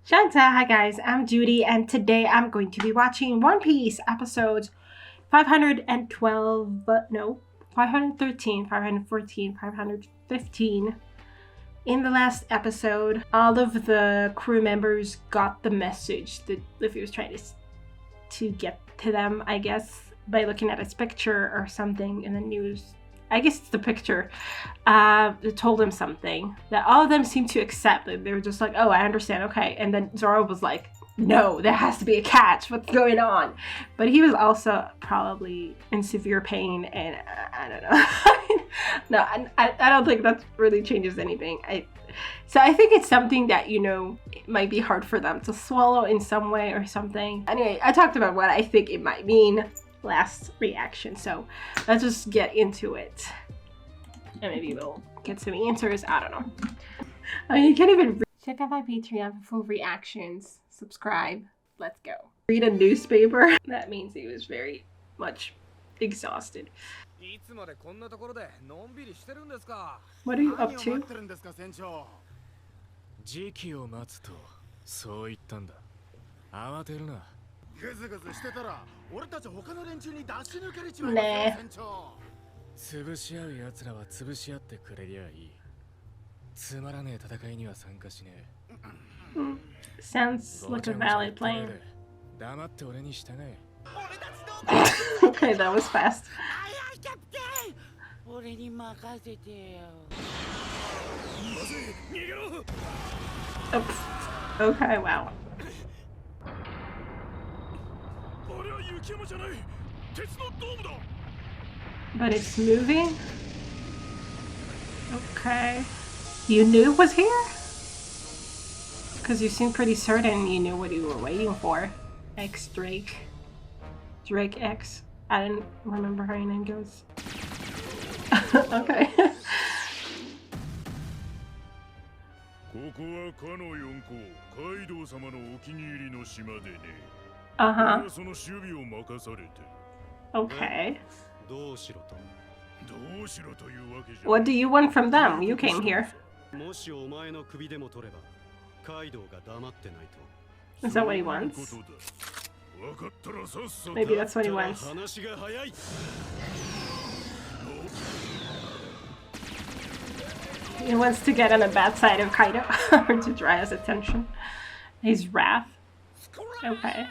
Show&tell, hi guys, I'm Judy, and today I'm going to be watching One Piece episodes 512, but no, 513, 514, 515. In the last episode, all of the crew members got the message that Luffy was trying to get to them, I guess, by looking at his picture or something in the news. I guess it's the picture that told him something that all of them seemed to accept. They were just like, oh, I understand, okay. And then Zoro was like, no, there has to be a catch. What's going on? But he was also probably in severe pain, and I don't know. No, I don't think that really changes anything. So I think it's something that, you know, it might be hard for them to swallow in some way or something. Anyway, I talked about what I think it might mean last reaction, so let's just get into it and maybe we'll get some answers. I don't know. I mean, you can't even check out my Patreon for full reactions. Subscribe. Let's go. Read a newspaper. That means he was very much exhausted. What are you up to? Nah. Sounds like a valid plan. Okay, that was fast. Oops. Okay, wow. But it's moving? Okay. You knew it was here? Because you seemed pretty certain you knew what you were waiting for. X Drake. Drake X. I didn't remember how your name goes. Okay. Uh-huh. Okay. What do you want from them? You came here. Is that what he wants? Maybe that's what he wants. He wants to get on the bad side of Kaido, or to draw his attention. His wrath. Okay.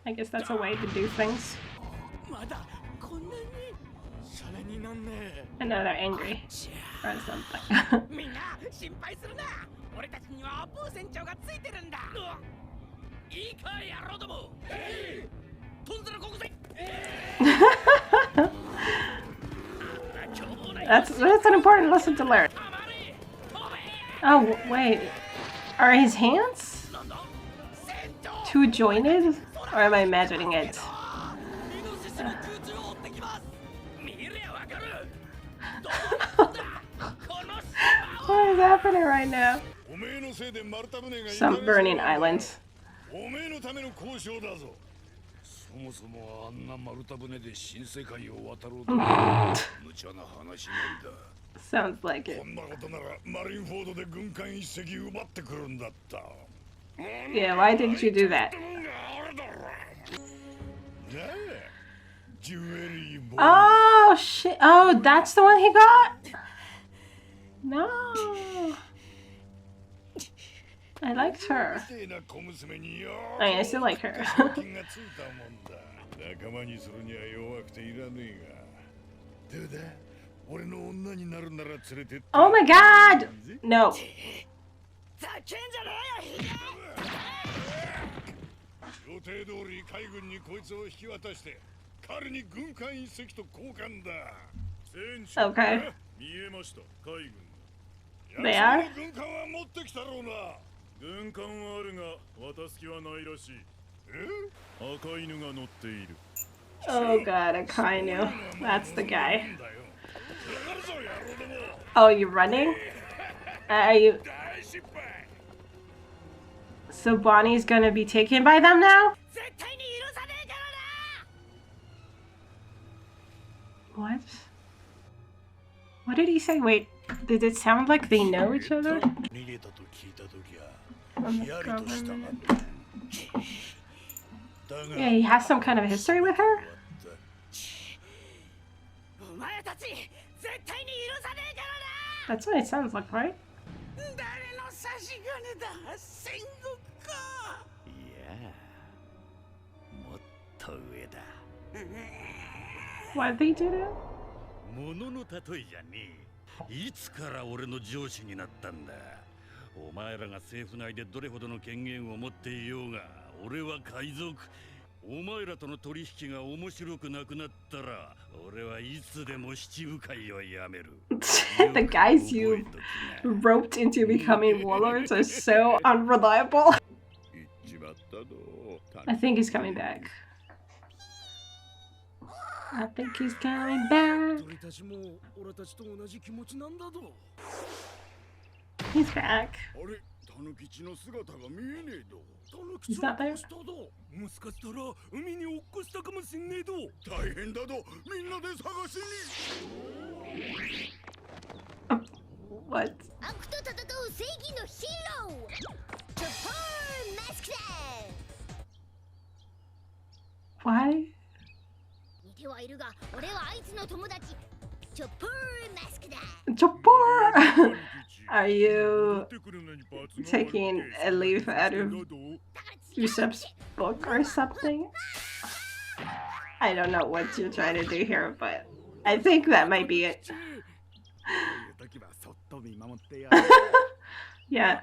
I guess that's a way to do things. I know they're angry or something. That's an important lesson to learn. Oh, wait. Are his hands too jointed? Or am I imagining it? What is happening right now? Some burning islands. Sounds like it. Yeah, why didn't you do that? Oh shit! Oh, that's the one he got? No. I liked her. I mean, I still like her. Oh my god! No. Okay. They are? Oh god, Akainu. That's the guy. Oh, you're running? Are you... So Bonnie's gonna be taken by them now? What? What did he say? Wait, did it sound like they know each other? from the government. Yeah, he has some kind of history with her? That's what it sounds like, right? Why did they do that? ものの例えじゃねえ。いつから俺の上司になったんだ。お前らが政府内でどれほどの権限を持っていようが、俺は海賊。お前らとの取引が面白くなくなったら、俺はいつでも七部会をやめる。The guys you roped into becoming warlords are so unreliable. I think he's coming back. I think he's coming back. He's back. He's not there. What? Why? Chopper! Are you taking a leaf out of Yusuf's book or something? I don't know what you're trying to do here, but I think that might be it. Yeah.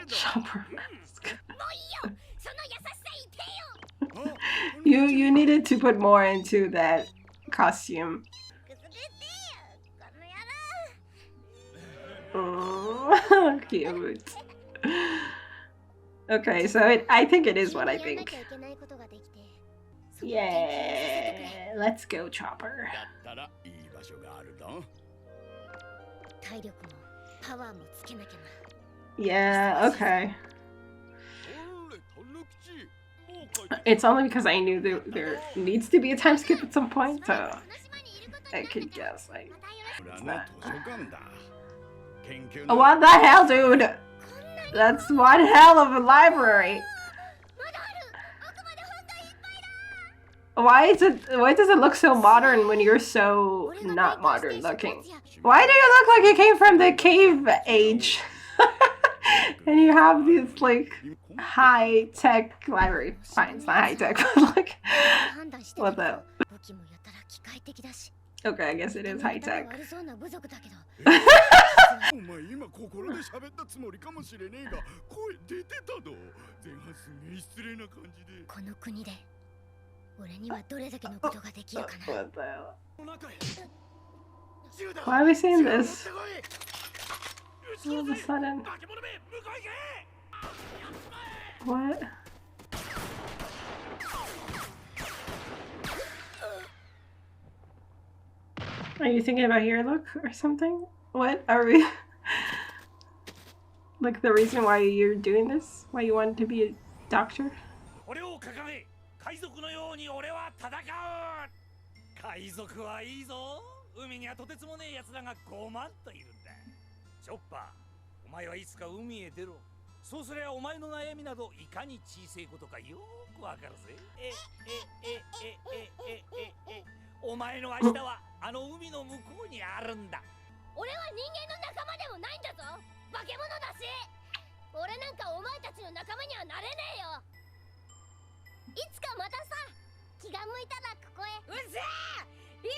Chopper mask. You needed to put more into that costume. Oh, cute. Okay, so I think it is what I think. Yeah, let's go, Chopper. Yeah, okay. It's only because I knew there needs to be a time skip at some point, so I could guess, like, it's not. What the hell, dude? That's one hell of a library. Why does it look so modern when you're so not modern looking? Why do you look like you came from the cave age? And you have these like high-tech library. Fine, it's not high-tech, but like what the? Okay, I guess it is high-tech. What the hell? Why are we saying this? All of a sudden. What? Are you thinking about your look or something? What are we? Like the reason why you're doing this? Why you wanted to be a doctor? 海賊のように俺は戦う。海賊はいいぞ。海にはとてつもねえ奴らが5万といるんだ。チョッパー、お前はいつか海へ出ろ。そうすればお前の悩みなどいかに小さいことかよくわかるぜ。お前の明日はあの海の向こうにあるんだ。俺は人間の仲間でもないんだぞ。化け物だし。俺なんかお前たちの仲間にはなれねえよ。 いつかまたさ、気が向いたらここへ。うっせー！行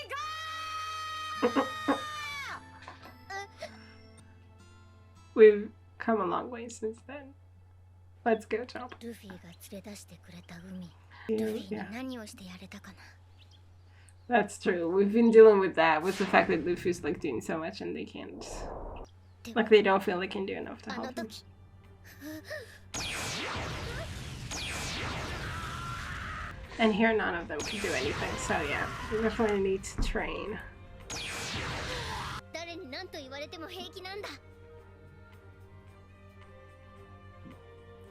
こう！ We've come a long way since then. Let's go, Chopper. ルフィが連れ出してくれた海。ルフィに何をしてやれたかな。 That's true. We've been dealing with that, with the fact that Luffy's like doing so much and they can't, like they don't feel they can do enough to help him. And here none of them can do anything, so yeah, we definitely need to train.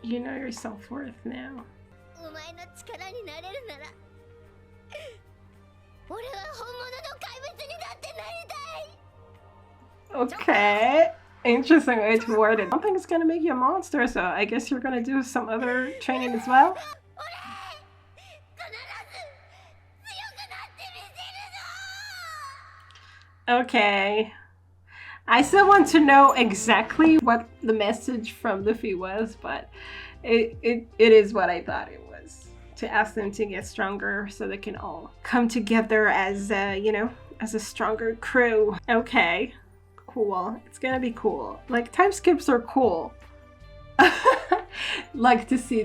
You know your self-worth now. Okay. Interesting way to word it. I don't think it's gonna make you a monster, so I guess you're gonna do some other training as well. Okay. I still want to know exactly what the message from Luffy was, but it is what I thought it was. To ask them to get stronger so they can all come together as, as a stronger crew. Okay. Cool. It's gonna be cool. Like, time skips are cool. Like to see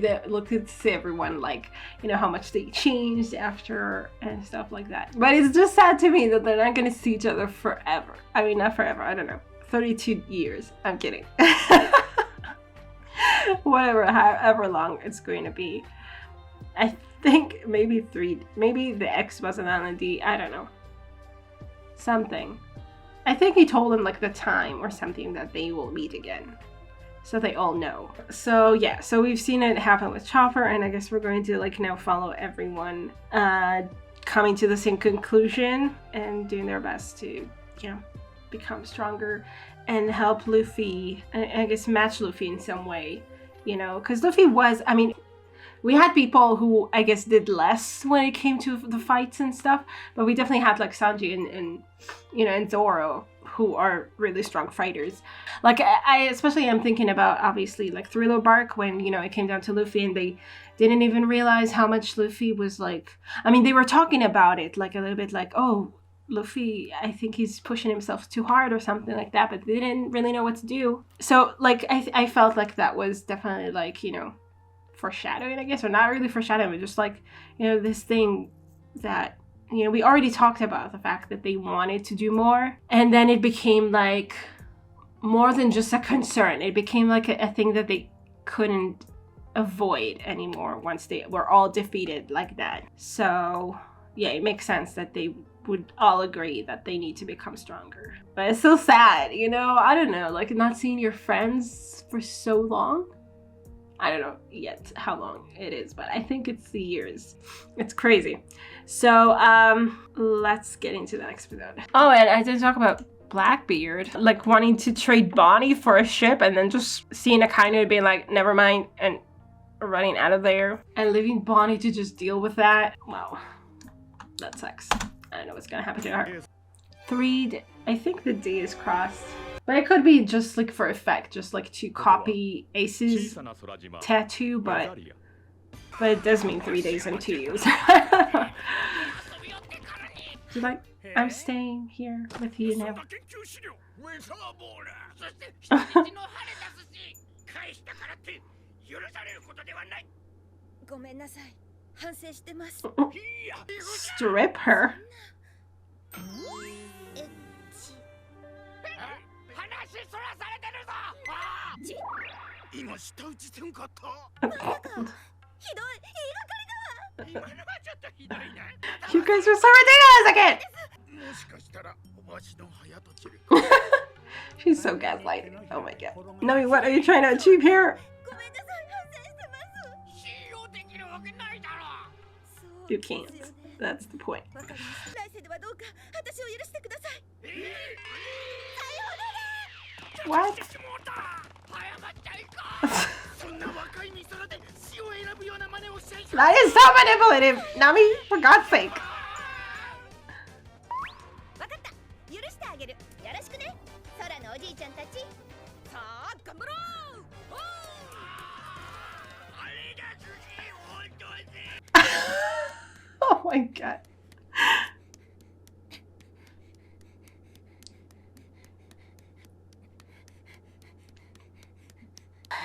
everyone, like, how much they changed after and stuff like that. But it's just sad to me that they're not gonna see each other forever. I mean, not forever, I don't know. 32 years. I'm kidding. Whatever, however long it's going to be. I think maybe maybe the X wasn't on the D, I don't know. Something. I think he told them like the time or something that they will meet again. So they all know. So yeah, so we've seen it happen with Chopper, and I guess we're going to like now follow everyone coming to the same conclusion and doing their best to, become stronger and help Luffy, I guess match Luffy in some way, because Luffy was, I mean, we had people who I guess did less when it came to the fights and stuff, but we definitely had like Sanji and Zoro, who are really strong fighters. Like I especially am thinking about obviously like Thriller Bark when it came down to Luffy and they didn't even realize how much Luffy was like. I mean, they were talking about it like a little bit like, oh, Luffy, I think he's pushing himself too hard or something like that, but they didn't really know what to do. So like I felt like that was definitely like foreshadowing, I guess, or not really foreshadowing, but just like this thing that we already talked about, the fact that they wanted to do more, and then it became like more than just a concern. It became like a thing that they couldn't avoid anymore once they were all defeated like that. So yeah, it makes sense that they would all agree that they need to become stronger. But it's so sad, I don't know, like not seeing your friends for so long. I don't know yet how long it is, but I think it's the years. It's crazy. So let's get into the next episode. Oh, and I did talk about Blackbeard, like wanting to trade Bonnie for a ship and then just seeing Akainu being like, never mind, and running out of there and leaving Bonnie to just deal with that. Wow, that sucks. I don't know what's gonna happen to her. I think the D is crossed. But it could be just like for effect, just like to copy Ace's tattoo, but it does mean 3 days and 2 years. Like, I'm staying here with you now. Strip her. You guys are so ridiculous again! She's so gaslighting. Oh my god. No, what are you trying to achieve here? You can't. That's the point. What? That is so manipulative! Nami, for God's sake. Oh my god.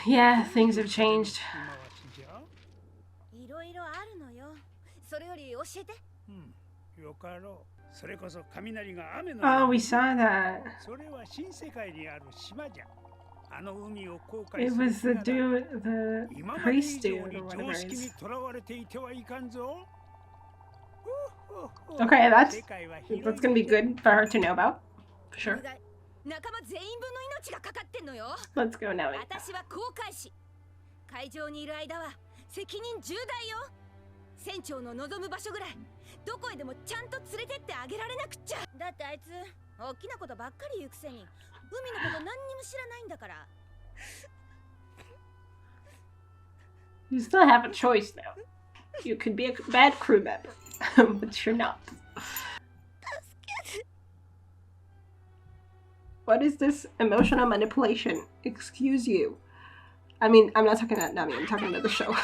Yeah, things have changed. Oh, we saw that. It was the dude, the priest dude, or whatever it is. Okay, that's gonna be good for her to know about, for sure. Let's go now. 会場にいる間は責任重大よ。船長の望む場所ぐらいどこへでもちゃんと連れてってあげられなくっちゃ。だってあいつ大きなことばっかり言うくせに海のこと何にも知らないんだから。 You still have a choice though. You could be a bad crew member, but you're not. What is this emotional manipulation? Excuse you. I mean, I'm not talking about Nami, I'm talking about the show.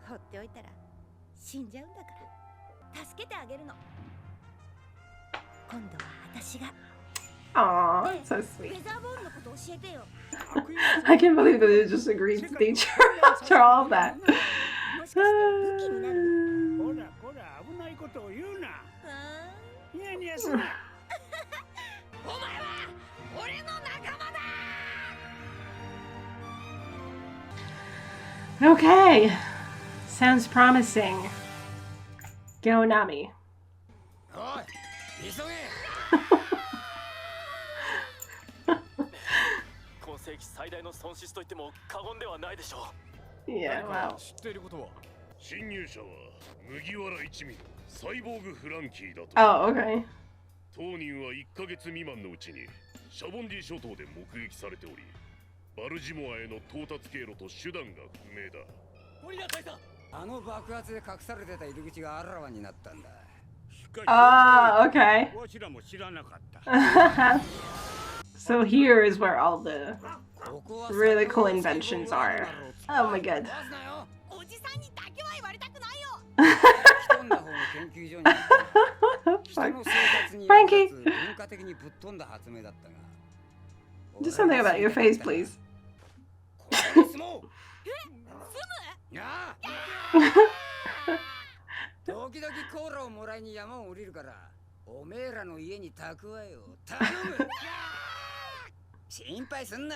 放っておいたら死んじゃうんだから助けてあげるの。今度は私が。 Aww, so ウ sweet. ェザーボールのこと教えてよ。 I can't believe that they just agreed to nature after all of that. もしかして武器になる？こらこら危ないことを言うな。ニヤニヤすな。お前は俺の仲間だ。 Okay, sounds promising. Go Nami. おい急げ。今世紀最大の損失と言っても過言ではないでしょう。 Yeah, wow. 知っていることは？侵入者は麦わら一味のサイボーグフランキーだと。 Oh, okay. 当人は1ヶ月未満のうちにシャボンディ諸島で目撃されており、バルジモアへの到達経路と手段が不明だ。ゴリラ大佐。あの爆発で隠されてた入り口があらわになったんだ。 Oh, okay. わしらも知らなかった。 So here is where all the really cool inventions are. Oh my god. おじさんにだけは言われたくないよ。 Frankie, do something about your face, please. 時々コーラをもらいに山を降りるからおめえらの家に蓄えよ頼む。心配すんな。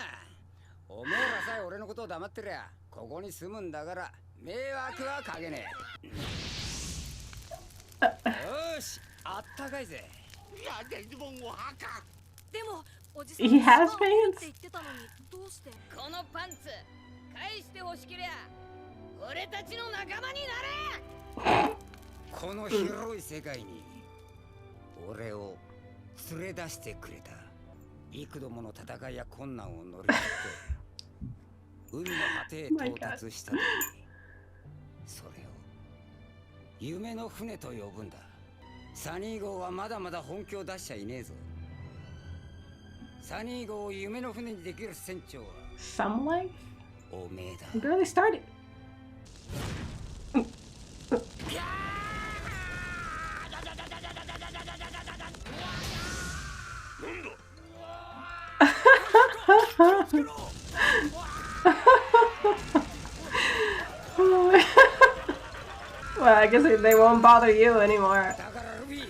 おめえらさえ俺のことを黙ってりゃここに住むんだから迷惑はかけねえ。よしあったかいぜ。でもおじさん He has って pants? 言ってたのにどうして？このパンツ返してほしけりゃ俺たちの仲間になれ。この広い世界に俺を連れ出してくれた。幾度もの戦いや困難を乗り越えて海の果てへ到達した時、それを夢の船と呼ぶんだ。サニー号はまだまだ本気を出しちゃいねえぞ。サニー号を夢の船にできる船長は Some life? おめえだ。 We barely started. なんだ。 Well, I guess they won't bother you anymore. だからルビー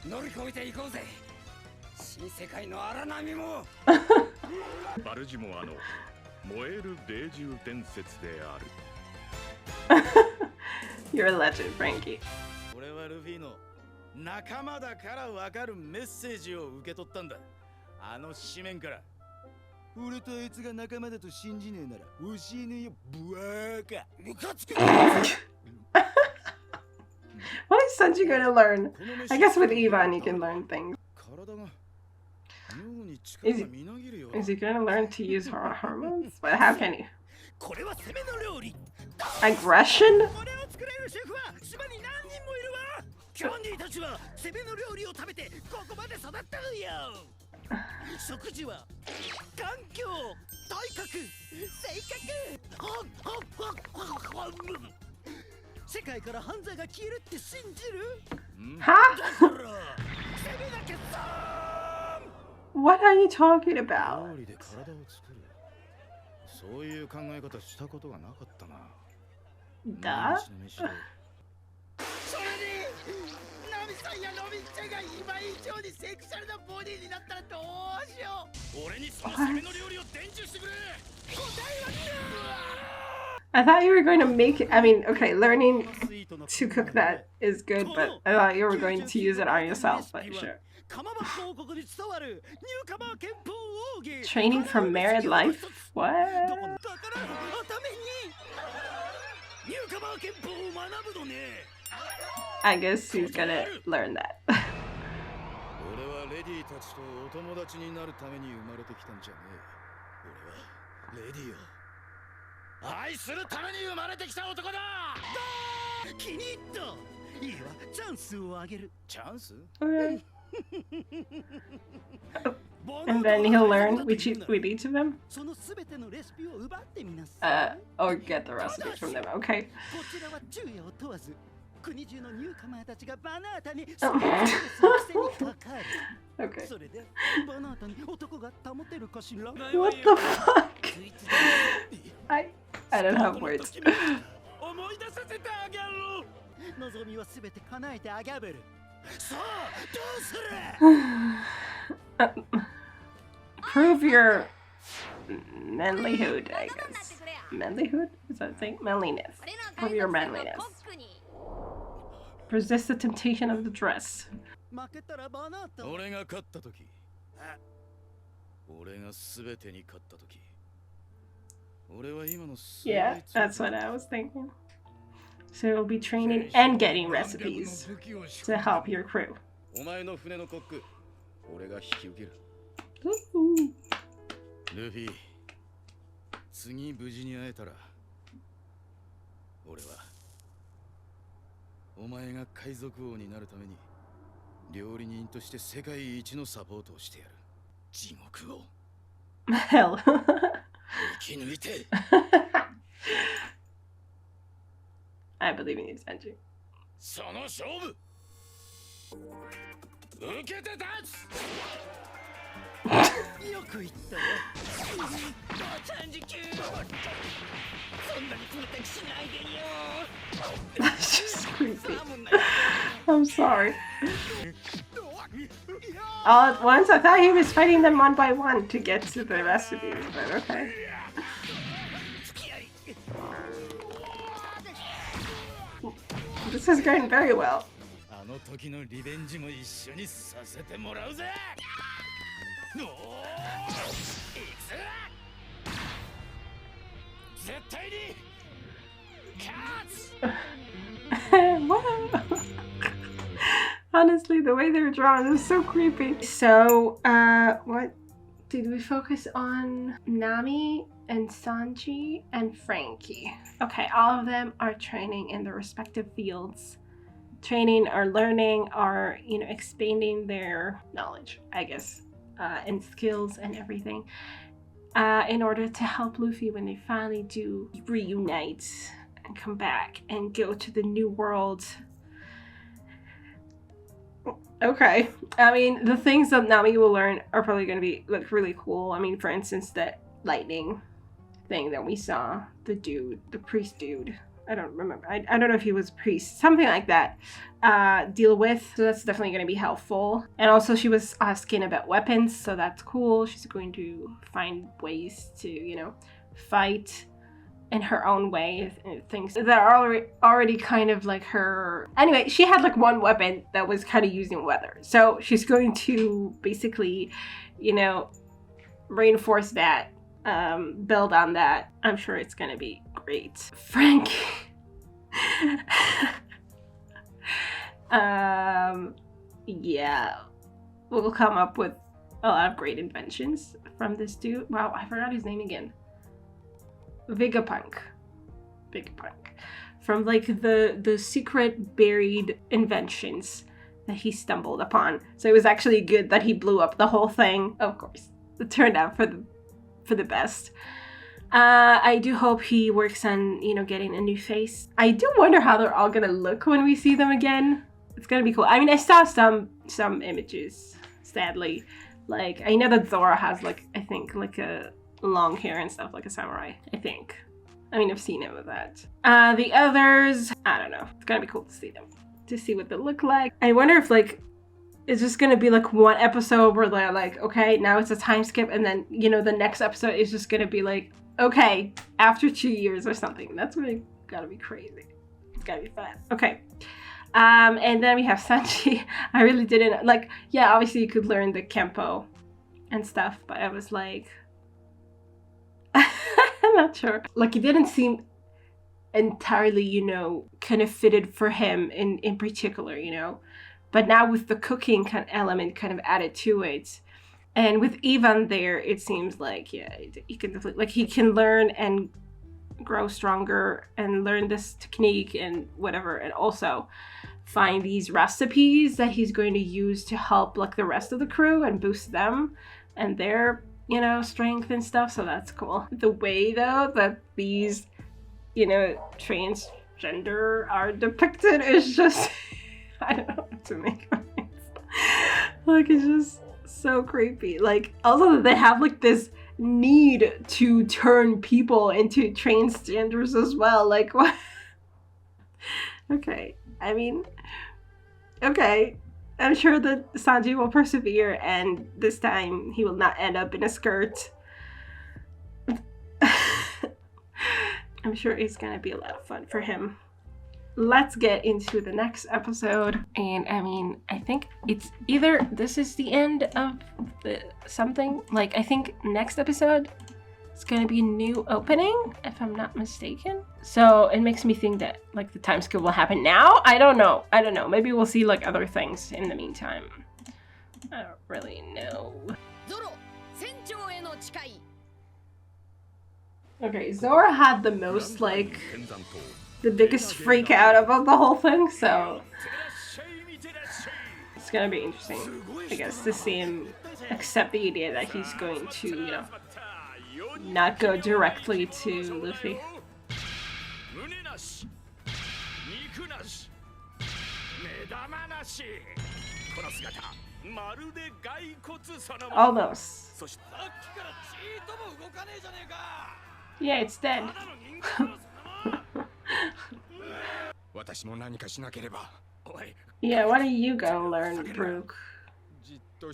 乗り越えていこうぜ。新世界の荒波も。バルジモアの燃える霊獣伝説である。 You're a legend, Frankie. 俺はルフィの仲間だからわかるメッセージを受け取ったんだ。あの紙面から。俺とあいつが仲間だと信じねえなら教えねえよ、ブワーカ。ムカつく。 What is Sanji gonna learn? I guess with Ivan you can learn things. 体が妙に力がみなぎるよ。 Is he gonna learn to use hormones? But how can he? これは攻めの料理。 Aggression? これを作れるシェフは島に何人もいるわ。キャンディーたちは攻めの料理を食べてここまで育ったのよ。食事は環境、体格、性格。世界から犯罪が消えるって信じる？ Huh? だから攻めなきゃさ。 What are you talking about? 料理で体を作る。そういう考え方したことがなかったな。 Duh? 毎日の飯でそれにナミさんやロビンちゃんが今以上にセクシャルなボディになったらどうしよう。俺にその攻めの料理を伝授してくれ。 I thought you were going to make it. I mean, okay, learning to cook that is good, but I thought you were going to use it on yourself, but sure. カマバッコ王国に伝わるニューカマー憲法奥義。 Training for married life? What? だからために I guess he's gonna learn that. 俺はレディたちとお友達になるために生まれてきたんじゃねえ。俺はレディを愛するために生まれてきた男だ。気に入った。いいわ、チャンスをあげる。チャンス？ Okay. And then he'll learn with each of them. そのすべてのレシピを奪ってみなさい。Or get the recipes from them. Okay. こちらは昼夜を問わず、国中のニューカマーたちがバナータにその癖にかかる。Okay. それでバナータに男が保てるかしら。 What the fuck? I don't have words. 思い出させてあげる。望みはすべて叶えてあげる。さあ、どうする？ Prove your manlyhood, I guess. Manlyhood? Is that a thing? Manliness. Prove your manliness. Resist the temptation of the dress. 負けたらバナータ。俺が勝った時、俺が全てに勝った時、俺は今の Yeah, that's what I was thinking. So you'll be training and getting recipes to help your crew. お前の船のコック、俺が引き受ける。 Ooh. ルフィ、次無事に会えたら、俺はお前が海賊王になるために料理人として世界一のサポートをしてやる。地獄を Hell. 生き抜いて。I believe in you, Sanji. その勝負受けて立つ。よく言ったよ。39。そんなに冷たくしないでよ。 That's just creepy. I'm sorry. All at once, I thought he was fighting them one by one to get to the recipes, but okay. This is going very well. あの時のリベンジも一緒にさせてもらうぜ。おお、いくぜ。絶対に勝つ。 What? Honestly, the way they're drawn is so creepy. So, what did we focus on? Nami and Sanji and Frankie. Okay, all of them are training in their respective fields. Training or learning or, expanding their knowledge, I guess, and skills and everything. In order to help Luffy when they finally do reunite and come back and go to the new world. Okay, I mean, the things that Nami will learn are probably going to be really cool. I mean, for instance, that lightning thing that we saw, the priest dude. I don't remember. I don't know if he was a priest, something like that. Deal with. So that's definitely going to be helpful. And also, she was asking about weapons, so that's cool. She's going to find ways to, fight in her own way, things that are already kind of like her. Anyway, she had one weapon that was kind of using weather, so she's going to basically reinforce that, build on that. I'm sure it's gonna be great. Frank. Yeah, we'll come up with a lot of great inventions from this dude. Wow, I forgot his name again. Vegapunk. From the secret buried inventions that he stumbled upon. So it was actually good that he blew up the whole thing. Of course, it turned out for the best. I do hope he works on getting a new face. I do wonder how they're all gonna look when we see them again. It's gonna be cool. I mean, I saw some images. Sadly, I know that Zora has I think a long hair and stuff like a samurai, I think. I mean, I've seen him with that. The others, I don't know. It's gonna be cool to see them, to see what they look like. I wonder if it's just gonna be one episode where they're okay, now it's a time skip, and then the next episode is just gonna be okay, after 2 years or something. That's really gotta be crazy. It's gotta be fun. Okay. And then we have Sanji. I really didn't yeah, obviously you could learn the Kempo and stuff, but I was I'm not sure. It didn't seem entirely, you know, kind of fitted for him in particular, you know. But now with the cooking kind of element kind of added to it, and with Ivan there, it seems like, yeah, he can definitely, like, he can learn and grow stronger and learn this technique and whatever, and also find these recipes that he's going to use to help like the rest of the crew and boost them and their, you know, strength and stuff. So that's cool. The way though that these, you know, transgender are depicted is just I don't know what to make of it. Like, it's just so creepy. Like, also that they have like this need to turn people into transgenders as well. Like, what? Okay, I mean, okay, I'm sure that Sanji will persevere, and this time he will not end up in a skirt. I'm sure it's gonna be a lot of fun for him. Let's get into the next episode. And I mean, I think it's either this is the end of the something. Like, I think next episode it's gonna be a new opening, if I'm not mistaken. So it makes me think that like the time skip will happen now. I don't know. Maybe we'll see like other things in the meantime. I don't really know. Okay, Zora had the most like the biggest freak out about the whole thing, so it's gonna be interesting, I guess, to see him accept the idea that he's going to, you know, not go directly to Luffy. Almost. Yeah, it's dead. Yeah, why don't you go learn, Brook? To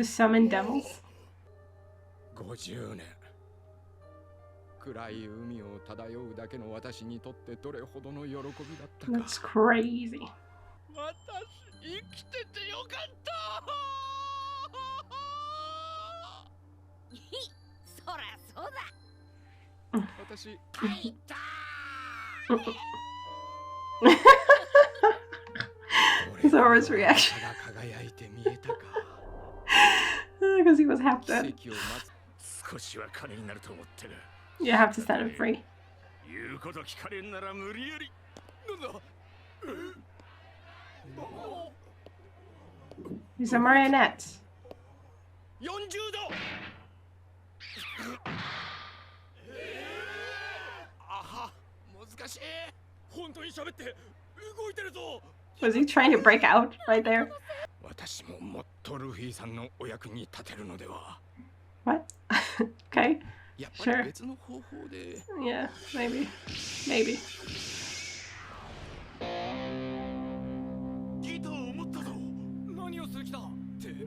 summon devils? That's crazy. Zora's reaction. Because he was half dead. You have to set him free. He's a marionette. Was he trying to break out right there? What? Okay. Sure. Yeah, maybe. Maybe.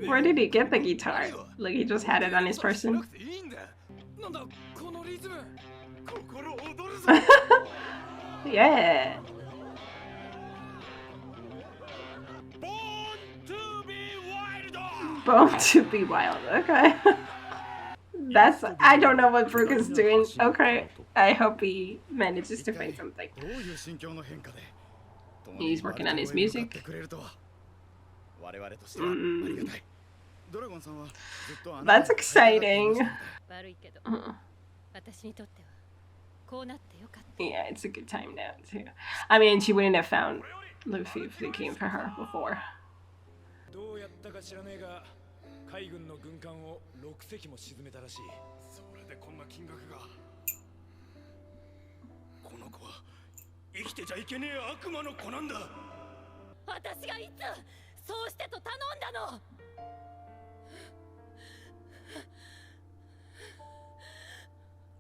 Where did he get the guitar? Like, he just had it on his person? Yeah. Born to be wild. Okay. That's, I don't know what Brook is doing. Okay. I hope he manages to find something. He's working on his music. That's exciting. Yeah, it's a good time now too. I mean, she wouldn't have found Luffy if they came for her before.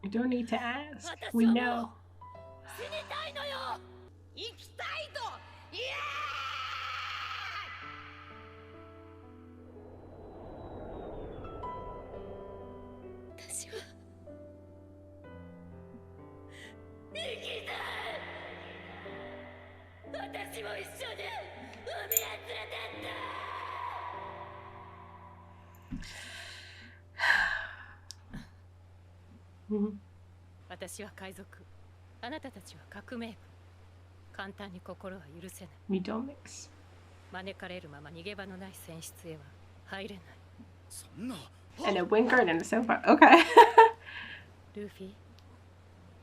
You don't need to ask. We know. 私は海賊。あなたたちは革命軍。簡単に心は許せない。We don't mix. 招かれるまま逃げ場のない船室へは入れない。そんな。 And a wind guard and a sofa. Okay. ルフィ、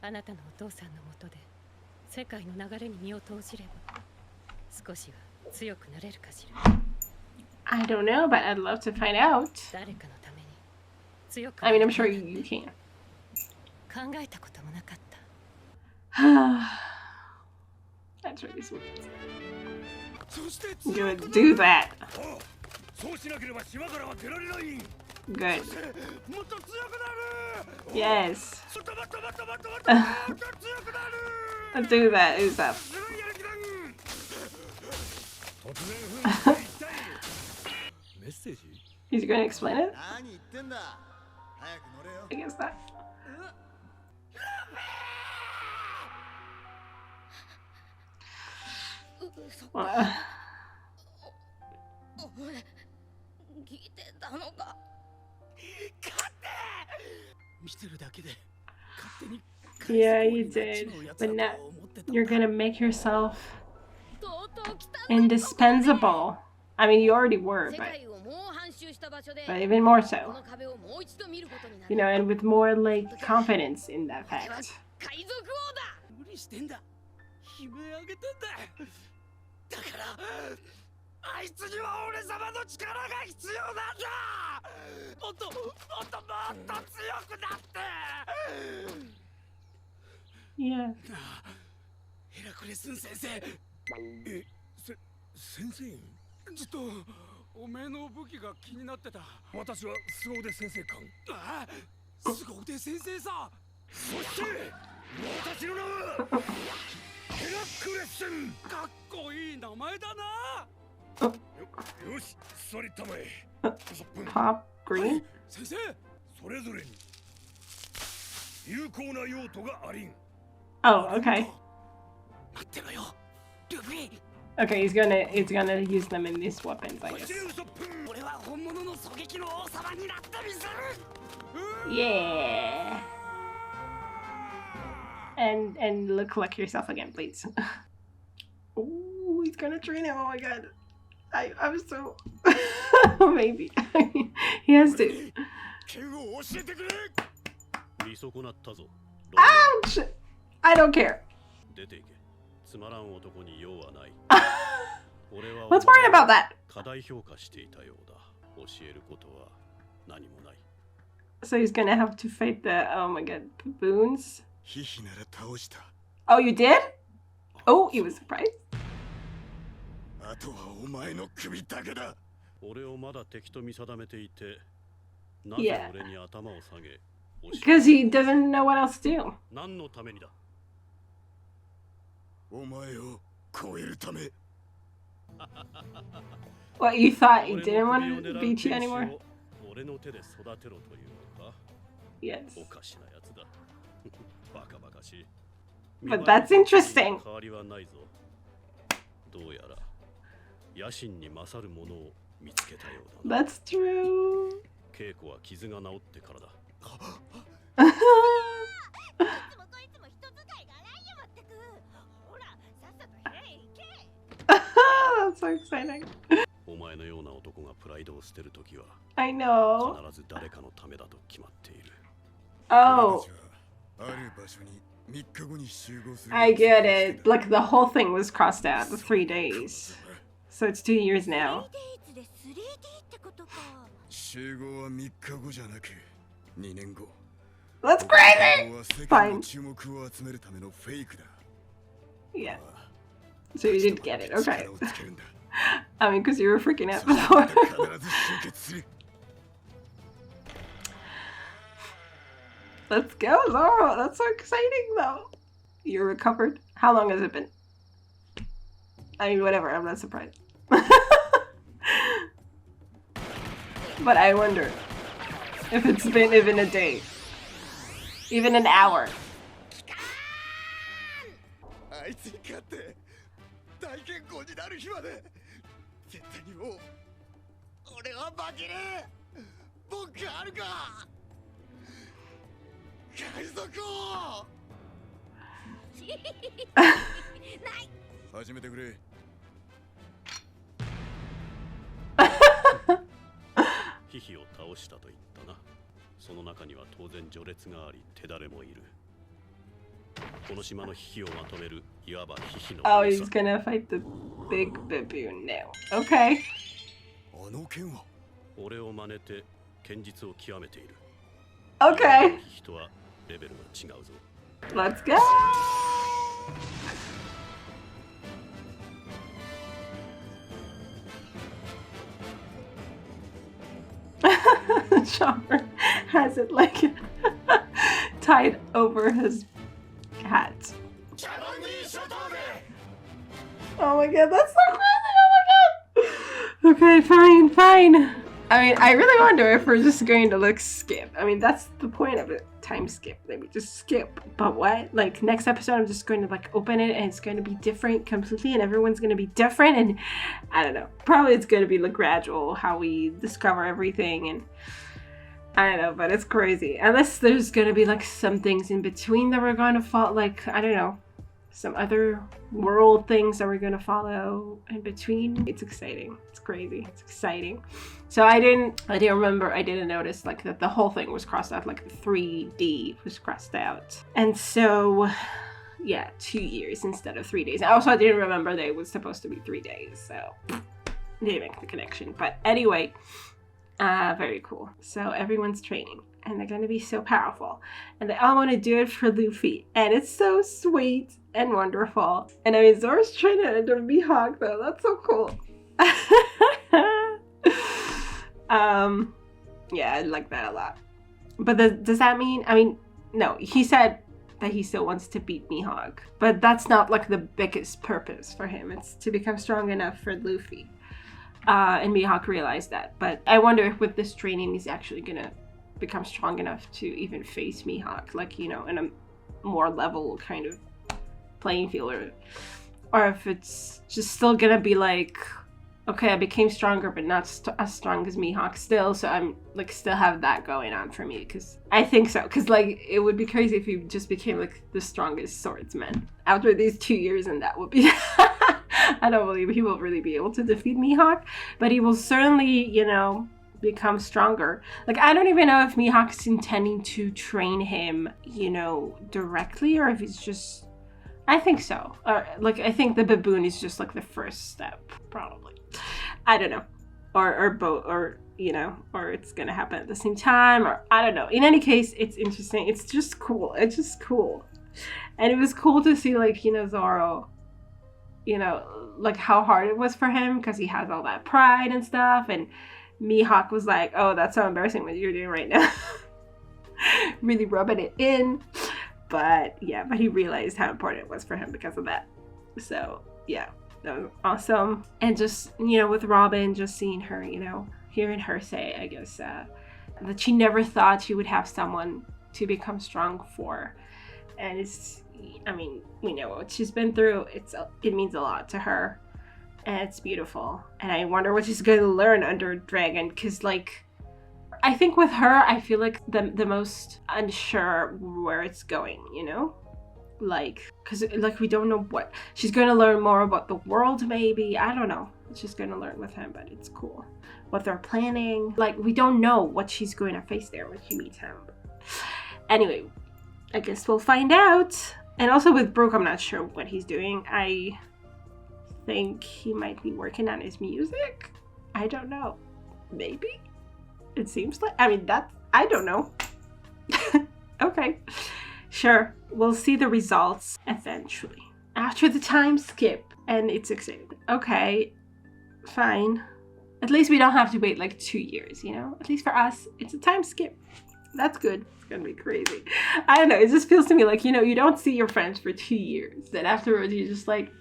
あなたのお父さんのもとで世界の流れに身を投じれば少しは強くなれるかしら。I don't know, but I'd love to find out. 誰かのために強く。 I mean, I'm sure you can. 考えたこともなかった。That's really sweet. そして Good. Do that. そうしなければ島からは出られない。 Good. もっと強くなる。 Yes. もっともっともっともっともっともっと強くなる。 Do that, Usopp. すごいやる気だ。突然風に一体メッセージ。 He's gonna explain it? 何言ってんだ。早く乗れよ。 I guess that. お前聞いてたのか。見てるだけで勝手に。 Yeah, you did. But now you're gonna make yourself indispensable. I mean, you already were, but even more so. You know, and with more like confidence in that fact. 無理してんだ。悲鳴上げてんだ。だからあいつには俺様の力が必要なんだ。もっともっともっと強くなって。 Yeah. ヘラクレスン先生。先生。ずっとおめえの武器が気になってた。私は凄腕先生官。あ、凄腕先生さ。そして私の名はヘラクレスン。かっこいい名前だな。よし、座りたまえ。 Pop green. 先生。それぞれに有効な用途がありん。 Oh, okay. 待ってろよ、ルフィ。 Okay, he's gonna use them in these weapons, I guess. 俺は本物の狙撃の王様になってみせる。 Yeah. And look like yourself again, please. Ooh, he's gonna train him. Oh my god. I'm so maybe. He has to. 剣を教えてくれ。見損なったぞ。 Ouch! I don't care. 出ていけ。つまらん男に用はない。 What's worried about that? 課題評価していたようだ。教えることは何もない。 So he's gonna have to fight the, oh my god, baboons? ヒヒなら倒した。 Oh, you did? Oh, he was surprised. あとはお前の首だけだ。俺をまだ敵と見定めていて、なぜ俺に頭を下げ、 Because he doesn't know what else to do. 何のためにだ。お前を超えるため。 What, you thought he didn't want to beat you anymore? 俺の手で育てろというのか。 Yes. おかしなやつだ。バカバカしい。 But that's interesting. 変わりはないぞ。どうやら野心に勝るものを見つけたようだな。 That's true. 稽古は傷が治ってからだ。 That's so exciting. お前のような男がプライドを捨てるときは I know. 必ず誰かのためだと決まっている。 Oh, ある場所に3日後に集合する。 I get it. Like the whole thing was crossed out, the 3 days. So it's 2 years now. 集合は3日後じゃなく2年後。 That's crazy! Fine. 注目を集めるためのフェイクだ。 Yeah. So you did get it. Okay. I mean, because you were freaking out before. Let's go, Zoro. That's so exciting, though. You're recovered. How long has it been? I mean, whatever. I'm not surprised. But I wonder if it's been even a day, even an hour. あいつに勝って大健康になる日まで絶対にもう俺は負けねえ。文句あるか。海賊王始めてくれ。ヒヒを倒したと言ったな。その中には当然序列があり手だれもいる。この島のヒヒをまとめるいわばヒヒの Oh, he's gonna fight the big baboon now. Okay. あの剣は俺を真似て剣術を極めている。 Okay. ヒヒとはレベルが違うぞ。 Let's go. Chopper has it like tied over his hat. Oh my god, that's so crazy! Oh my god! Okay, fine. I mean, I really wonder if we're just going to like skip. I mean, that's the point of it. Time skip. Maybe just skip. But what? Like next episode, I'm just going to like open it and it's going to be different completely and everyone's going to be different. And I don't know. Probably it's going to be like gradual how we discover everything and I don't know, but it's crazy. Unless there's going to be like some things in between that we're going to follow. Like, I don't know. Some other world things that we're going to follow in between. It's exciting. It's crazy. It's exciting. So I didn't notice like that the whole thing was crossed out, like the 3D was crossed out. And so, yeah, 2 years instead of 3 days. Also, I didn't remember that it was supposed to be 3 days, so didn't make the connection. But anyway, very cool. So everyone's training. And they're going to be so powerful. And they all want to do it for Luffy. And it's so sweet and wonderful. And I mean, Zoro's training under Mihawk though. That's so cool. Yeah, I like that a lot. But does that mean, I mean, no, he said that he still wants to beat Mihawk. But that's not like the biggest purpose for him. It's to become strong enough for Luffy. And Mihawk realized that. But I wonder if with this training he's actually going to become strong enough to even face Mihawk, like, you know, in a more level kind of playing field, or if it's just still gonna be like, okay, I became stronger but not as strong as Mihawk still, so I'm like still have that going on for me, because I think so, because like it would be crazy if he just became like the strongest swordsman after these 2 years, and that would be I don't believe he will really be able to defeat Mihawk, but he will certainly, you know, become stronger. Like, I don't even know if Mihawk's intending to train him, you know, directly, or if he's just, I think so. Or like, I think the baboon is just like the first step, probably. I don't know. Or both, or, you know, or it's gonna happen at the same time, or I don't know. In any case, it's interesting. It's just cool. It's just cool. And it was cool to see, like, you know, Zoro, you know, like how hard it was for him because he has all that pride and stuff, and Mihawk was like, oh, that's so embarrassing what you're doing right now. Really rubbing it in. But yeah, but he realized how important it was for him because of that. So yeah, that was awesome. And just, you know, with Robin, just seeing her, you know, hearing her say, I guess, that she never thought she would have someone to become strong for. And it's, I mean, we know what she's been through. It means a lot to her. And it's beautiful. And I wonder what she's going to learn under Dragon. Because, like, I think with her, I feel like the most unsure where it's going, you know? Like, because, like, we don't know what. She's going to learn more about the world, maybe. I don't know. She's going to learn with him, but it's cool. What they're planning. Like, we don't know what she's going to face there when she meets him. Anyway, I guess we'll find out. And also with Brook, I'm not sure what he's doing. I think he might be working on his music. I don't know. Maybe? It seems like, I mean, I don't know. Okay. Sure. We'll see the results eventually. After the time skip. And it's exciting. Okay. Fine. At least we don't have to wait like 2 years, you know? At least for us, it's a time skip. That's good. It's gonna be crazy. I don't know. It just feels to me like, you know, you don't see your friends for 2 years. Then afterwards, you're just like,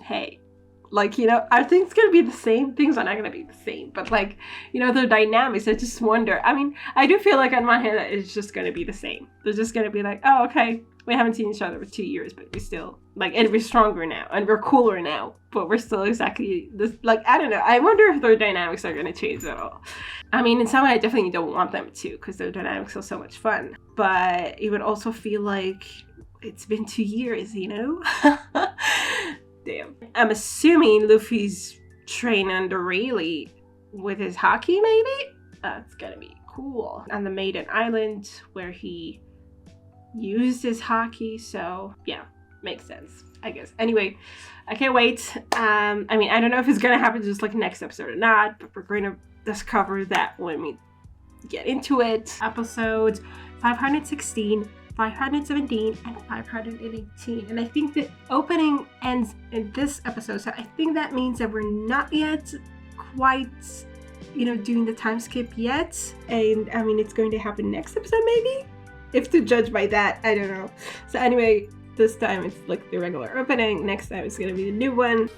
hey, Like, you know, are things gonna be the same? Things are not gonna be the same, but like, you know, the dynamics, I just wonder. I mean, I do feel like on one hand that it's just gonna be the same. They're just gonna be like, oh, okay, we haven't seen each other for 2 years, but we still, like, and we're stronger now, and we're cooler now, but we're still exactly this, like, I don't know. I wonder if their dynamics are gonna change at all. I mean, in some way, I definitely don't want them to, because their dynamics are so much fun, but it would also feel like it's been 2 years, you know? Damn. I'm assuming Luffy's training under Rayleigh with his hockey, maybe? That's gonna be cool. On the Maiden Island, where he used his hockey, so yeah, makes sense, I guess. Anyway, I can't wait. I mean, I don't know if it's gonna happen just like next episode or not, but we're going to discover that when we get into it. Episodes 516, 517, and 518. And I think the opening ends in this episode, so I think that means that we're not yet quite, you know, doing the time skip yet. And I mean, it's going to happen next episode, maybe? If to judge by that, I don't know. So anyway, this time it's like the regular opening. Next time it's going to be the new one.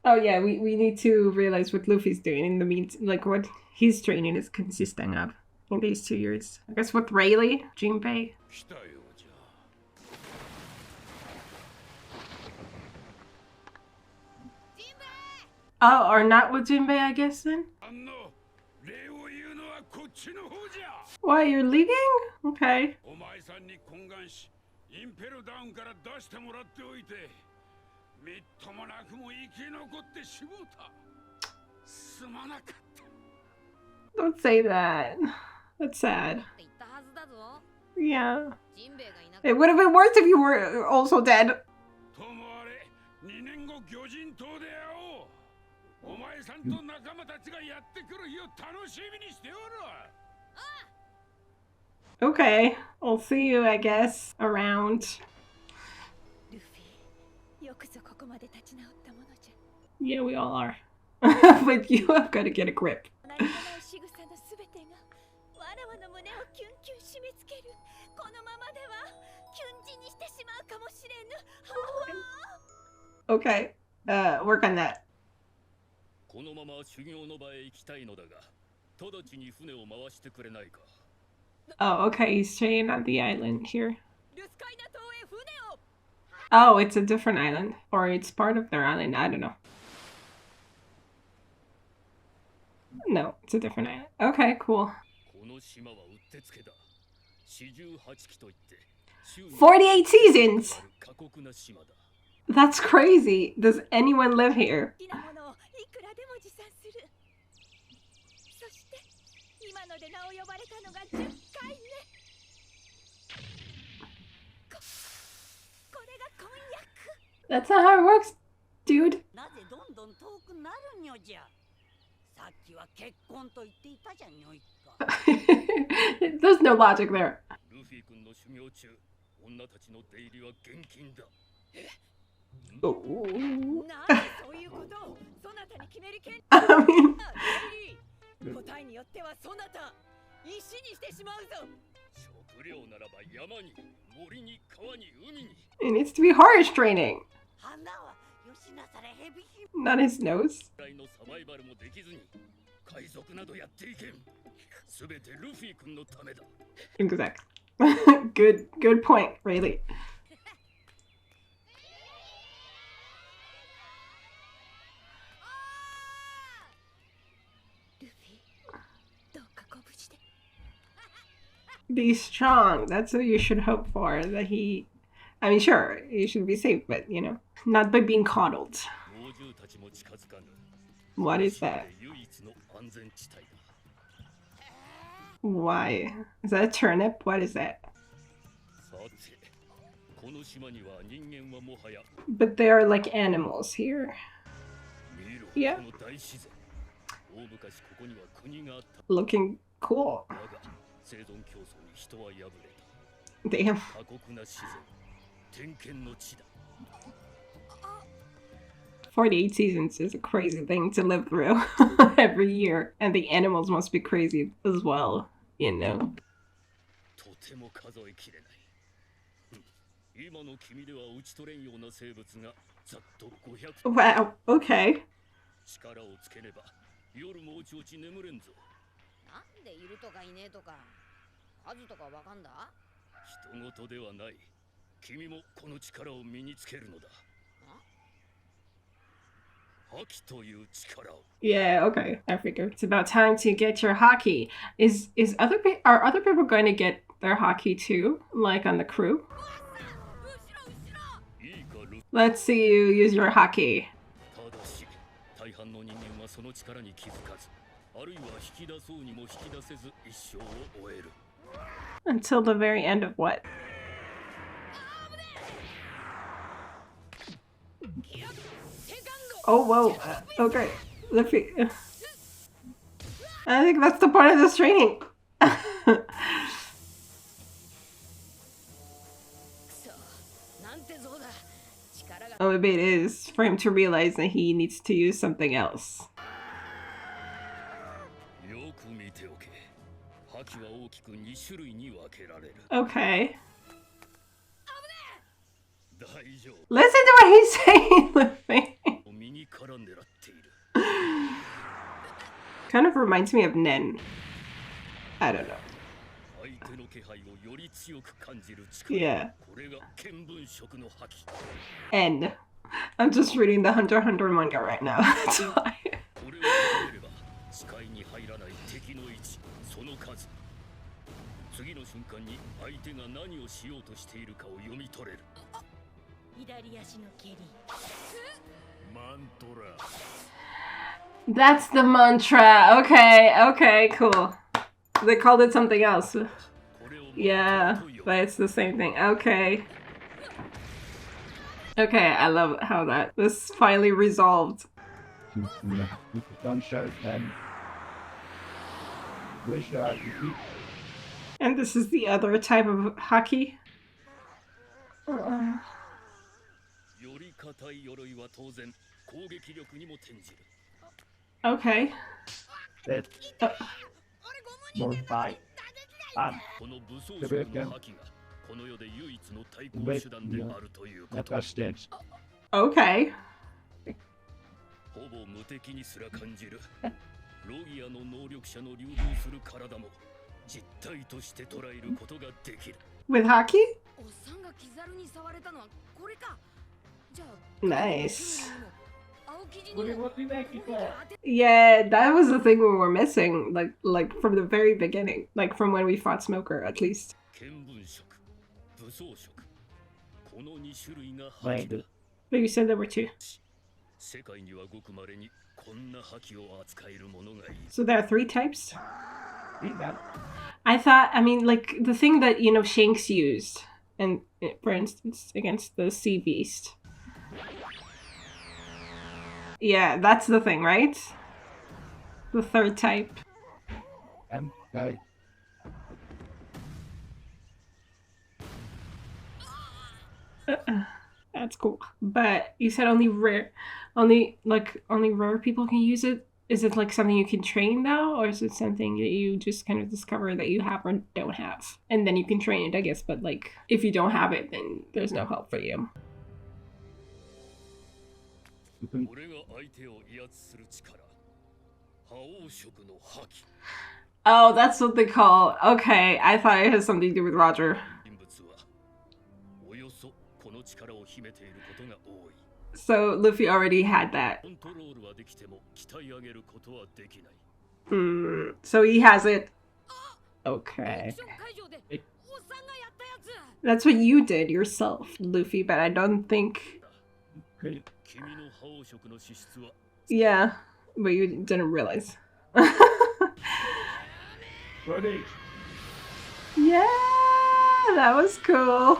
Oh yeah, we need to realize what Luffy's doing in the meantime, like what his training is consisting of in these 2 years. I guess with Rayleigh, Jinbei. Oh, or not with Jinbei, I guess then? Why, you're leaving? Okay. Don't say that. That's sad. Yeah. It would have been worse if you were also dead. Okay, I'll see you, I guess, around. Yeah, we all are. But you have got to get a grip. Okay, work on that. Oh, okay, he's staying on the island here. Oh, it's a different island. Or it's part of their island, I don't know. No, it's a different island. Okay, cool. 48 seasons! That's crazy. Does anyone live here? That's not how it works, dude. There's no logic there. Oh. I mean... It needs to be horse training. Not his nose. Exactly. Good point, Rayleigh. Be strong. That's what you should hope for. That he... I mean, sure, he should be safe, but, you know, not by being coddled. What is that? Why? Is that a turnip? What is that? But they are like animals here. Yeah. Looking cool. Damn. 48 seasons is a crazy thing to live through every year. And the animals must be crazy as well, you know. Wow, okay. 力をつけねば夜もおちおち眠れんぞ。なんでいるとかいねえとか数とかわかんだ？人事ではない。君もこの力を身につけるのだ。覇気という力を。 Yeah, okay. I figure it's about time to get your hockey. Are other people going to get their hockey too, like on the crew? Let's see you use your hockey. ただし大半の人間はその力に気づかず、あるいは引き出そうにも引き出せず一生を終える。 Until the very end of what? Oh, whoa. Okay. Lofi. I think that's the point of this training. Oh, maybe it is for him to realize that he needs to use something else. よく見ておけ。覇気は大きく2種類に分けられる。 Okay. 大丈夫。 Listen to what he's saying, Luffy. 身に絡んでらっている。 Kind of reminds me of Nen. I don't know. 相手の気配をより強く感じる力。 Yeah. これが見聞色の覇気。 N. I'm just reading the Hunter x Hunter manga right now. That's why. これを食べれば視界に入らない敵の位置、その数。次の瞬間に相手が何をしようとしているかを読み取れる。左足の蹴り。マントラ。 That's the mantra. Okay, okay, cool. They called it something else. Yeah, but it's the same thing. Okay. Okay, I love how that was finally resolved. And this is the other type of hockey. より硬い鎧は当然攻撃力にも転じる。 Okay. この武装色の覇気がこの世で唯一の対抗手段であるということ。 Okay. ほぼ無敵にすら感じる。ロギアの能力者の流動する体も実体として捉えることができる。 With hockey? おっさんがキザルに触れたのはこれか。じゃあ Nice. 青生地にも Yeah, that was the thing we were missing, like from the very beginning, like from when we fought Smoker, at least. 見聞色、武装色、この2種類が覇気だ。 But you said there were two. 世界にはごく稀にこんな覇気を扱えるものがいる。 So there are three types? I thought, I mean, like the thing that, you know, Shanks used, and for instance, against the Sea Beast. Yeah, that's the thing, right? The third type. That's cool. But you said only rare people can use it. Is it like something you can train though, or is it something that you just kind of discover that you have or don't have, and then you can train it, I guess? But like, if you don't have it, then there's no help for you. 俺が相手を威圧する力、覇王色の覇気。 Oh, that's what they call. Okay, I thought it has something to do with Roger. 人物はおよそこの力を秘めていることが多い。 So Luffy already had that. コントロールはできても鍛え上げることはできない。So he has it. Okay. アクション会場でおっさんがやったやつ。 That's what you did yourself, Luffy, but I don't think... 君の覇王色の資質は Yeah, but you didn't realize. Yeah, that was cool.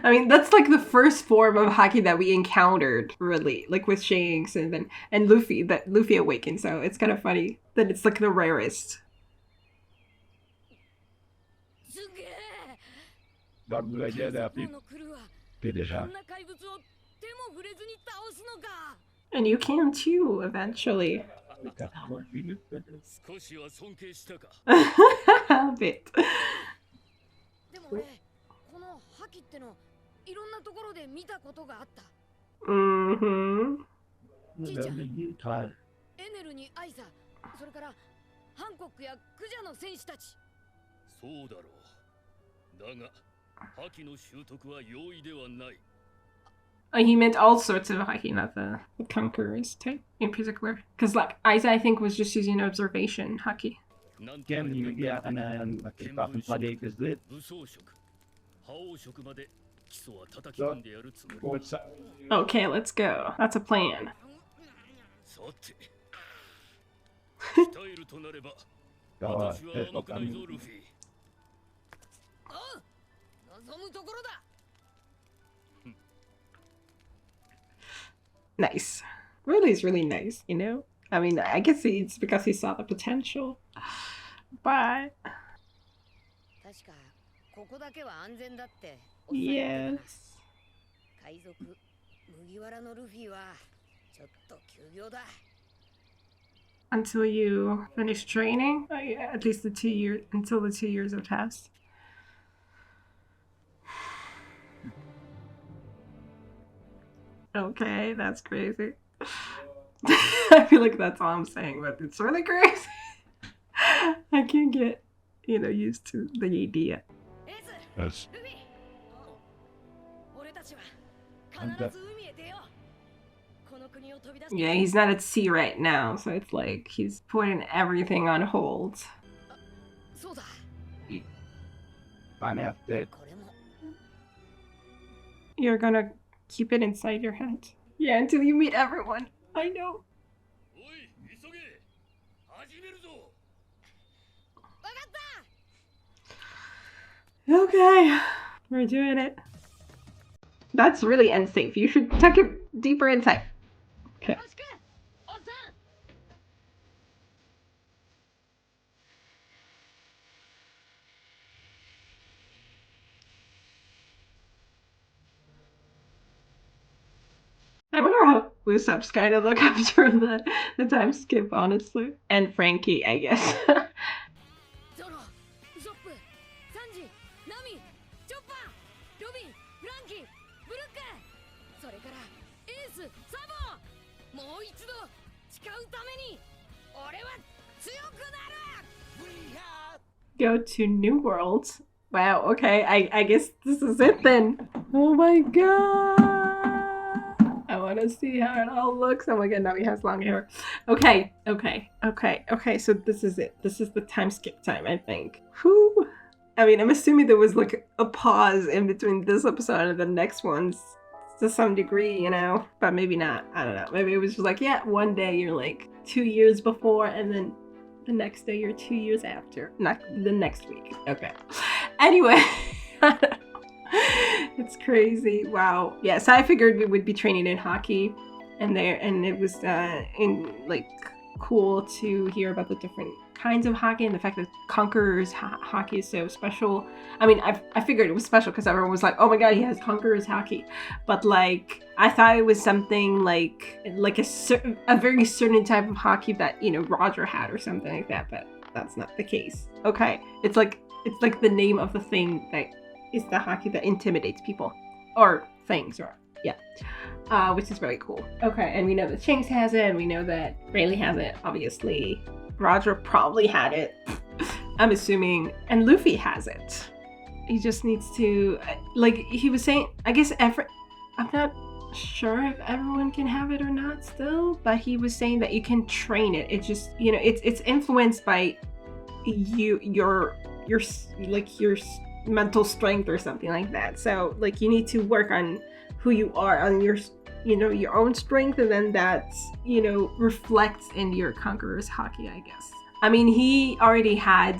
I mean, that's like the first form of haki that we encountered, really, like with Shanks and Luffy, that Luffy awakened. So it's kind of funny that it's like the rarest. すげえ。 Not a good idea that このクルーは finish こ huh? んな怪物を手も触れずに倒すのか。 And you can too, eventually. 少しは尊敬したか。A bit. でも俺この覇気ってのいろんなところで見たことがあった。Mm-hmm. じいちゃん、エ Time. ネルにアイザ、それからハンコックやクジャの戦士たち。そうだろう。だが覇気の習得は容易ではない。He meant all sorts of haki, not the conquerors type in particular. Because like Aiza, I think, was just using observation haki. Can you get an body is lit? 武装色、覇王色まで基礎は叩き込んでやるつもり。 What's that? Okay, let's go. That's a plan. さて、鍛えるとなれば、 God, 私は甘くないぞルフィ。おう、望むところだ。 Nice. Really is really nice, you know? I mean, I guess it's because he saw the potential. But 確かここだけは安全だっておっしゃってたな。 yes. 海賊麦わらのルフィはちょっと休業だ。 Until you finish training? Oh, yeah, at least until the 2 years have passed. Okay, that's crazy. I feel like that's all I'm saying, but it's really crazy. I can't get, used to the idea. エース、 Yes. ルフィ。俺たちは必ず海へ出よう。この国を飛び出して。 Yeah, he's not at sea right now, so it's like he's putting everything on hold. そうだ。 I'm after. これも You're gonna keep it inside your head. Yeah, until you meet everyone. I know. おい、急げ。始めるぞ。 わかった。 Okay, we're doing it. That's really unsafe. You should tuck it deeper inside. Okay. よろしく、おっさん。 I wonder how Usopp's kind of look after the time skip, honestly. And Frankie, I guess. ゾロ、ウソップ、サンジ、ナミ、チョッパー、ロビン、フランキー、ブルック、それからエース、サボ。もう一度誓うために俺は強くなる。 Go to New World. Wow, okay, I guess this is it then. Oh my god. I want to see how it all looks. Oh my god, now he has long hair. Okay, so this is it. This is the time skip time, I think. Whew. I mean, I'm assuming there was like a pause in between this episode and the next ones to some degree, but maybe not. I don't know. Maybe it was just like, yeah, one day you're like 2 years before and then the next day you're 2 years after. Not the next week. Okay. Anyway. It's crazy. Wow. Yeah, so I figured we would be training in hockey and it was cool to hear about the different kinds of hockey and the fact that Conqueror's hockey is so special. I mean, I figured it was special because everyone was like, oh my god, he has Conqueror's hockey. But like, I thought it was something like a very certain type of hockey that, Roger had or something like that, but that's not the case. Okay, it's like the name of the thing that is the hockey that intimidates people. Or things, or yeah. Which is very cool. Okay, and we know that Shanks has it, and we know that Rayleigh has it, obviously. Roger probably had it, I'm assuming, and Luffy has it. He just needs to, like he was saying, I guess I'm not sure if everyone can have it or not still, but he was saying that you can train it. It just, it's influenced by your mental strength or something like that. So like you need to work on who you are, on your own strength, and then that's reflects in your Conqueror's hockey, I guess. I mean, he already has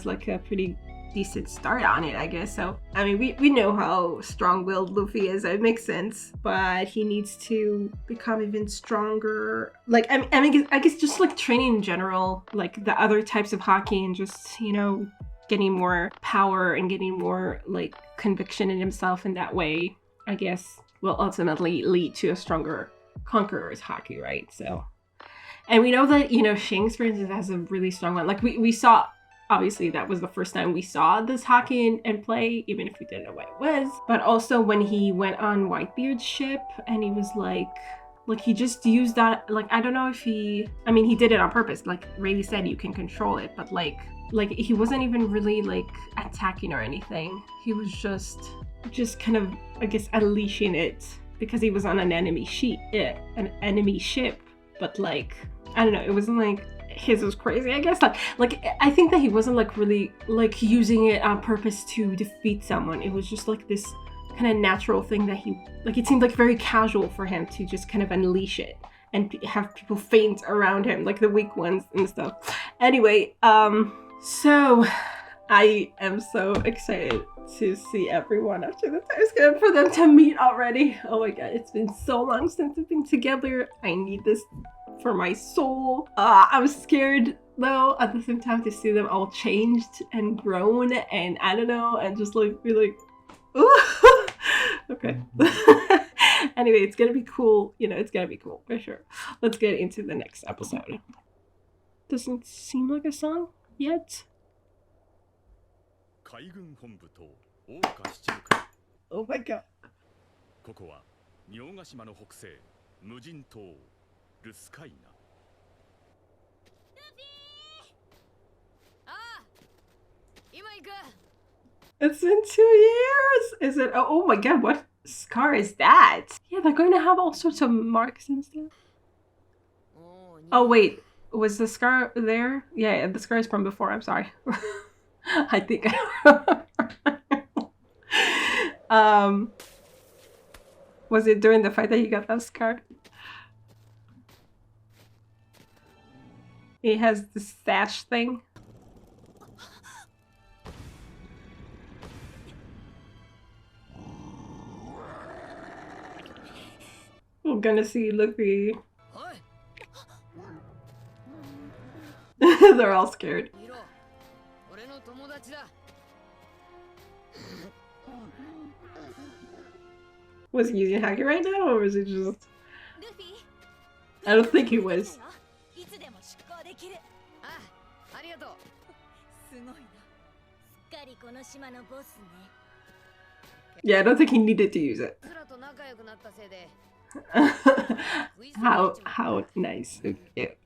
like a pretty decent start on it, I guess. So I mean, we know how strong-willed Luffy is, it makes sense, but he needs to become even stronger. Like I guess just like training in general, like the other types of hockey, and just getting more power and getting more like conviction in himself in that way, I guess, will ultimately lead to a stronger Conqueror's hockey, right? So, and we know that Shanks, for instance, has a really strong one. Like we saw obviously that was the first time we saw this hockey and play, even if we didn't know what it was. But also when he went on Whitebeard's ship and he was like he just used that, like, I don't know if he did it on purpose. Like Rayleigh said, you can control it, but like he wasn't even really like attacking or anything. He was just kind of, I guess, unleashing it because he was on an enemy ship. But like, I don't know, it wasn't like his was crazy, I guess. Like I think that he wasn't like really like using it on purpose to defeat someone. It was just like this kind of natural thing that he, like, it seemed like very casual for him to just kind of unleash it and have people faint around him, like the weak ones and stuff. Anyway, so I am so excited to see everyone after the Thanksgiving, for them to meet already. Oh my god, it's been so long since we've been together. I need this for my soul. I'm scared though at the same time to see them all changed and grown, and I don't know, and just like be like, ooh. Okay. Anyway, it's gonna be cool. You know, it's gonna be cool for sure. Let's get into the next episode. Doesn't seem like a song yet. Oh my god. ここは仁ヶ島の北西無人島ルスカイナ。It's been 2 years! Is it? Oh my god, what scar is that? Yeah, they're going to have all sorts of marks and stuff. Oh wait, was the scar there? Yeah, the scar is from before, I'm sorry. I think was it during the fight that you got that scar? He has the stash thing. We're gonna see Lofi. They're all scared. Was he using Haki right now, or was it just... I don't think he was. Yeah, I don't think he needed to use it. How nice. So cute.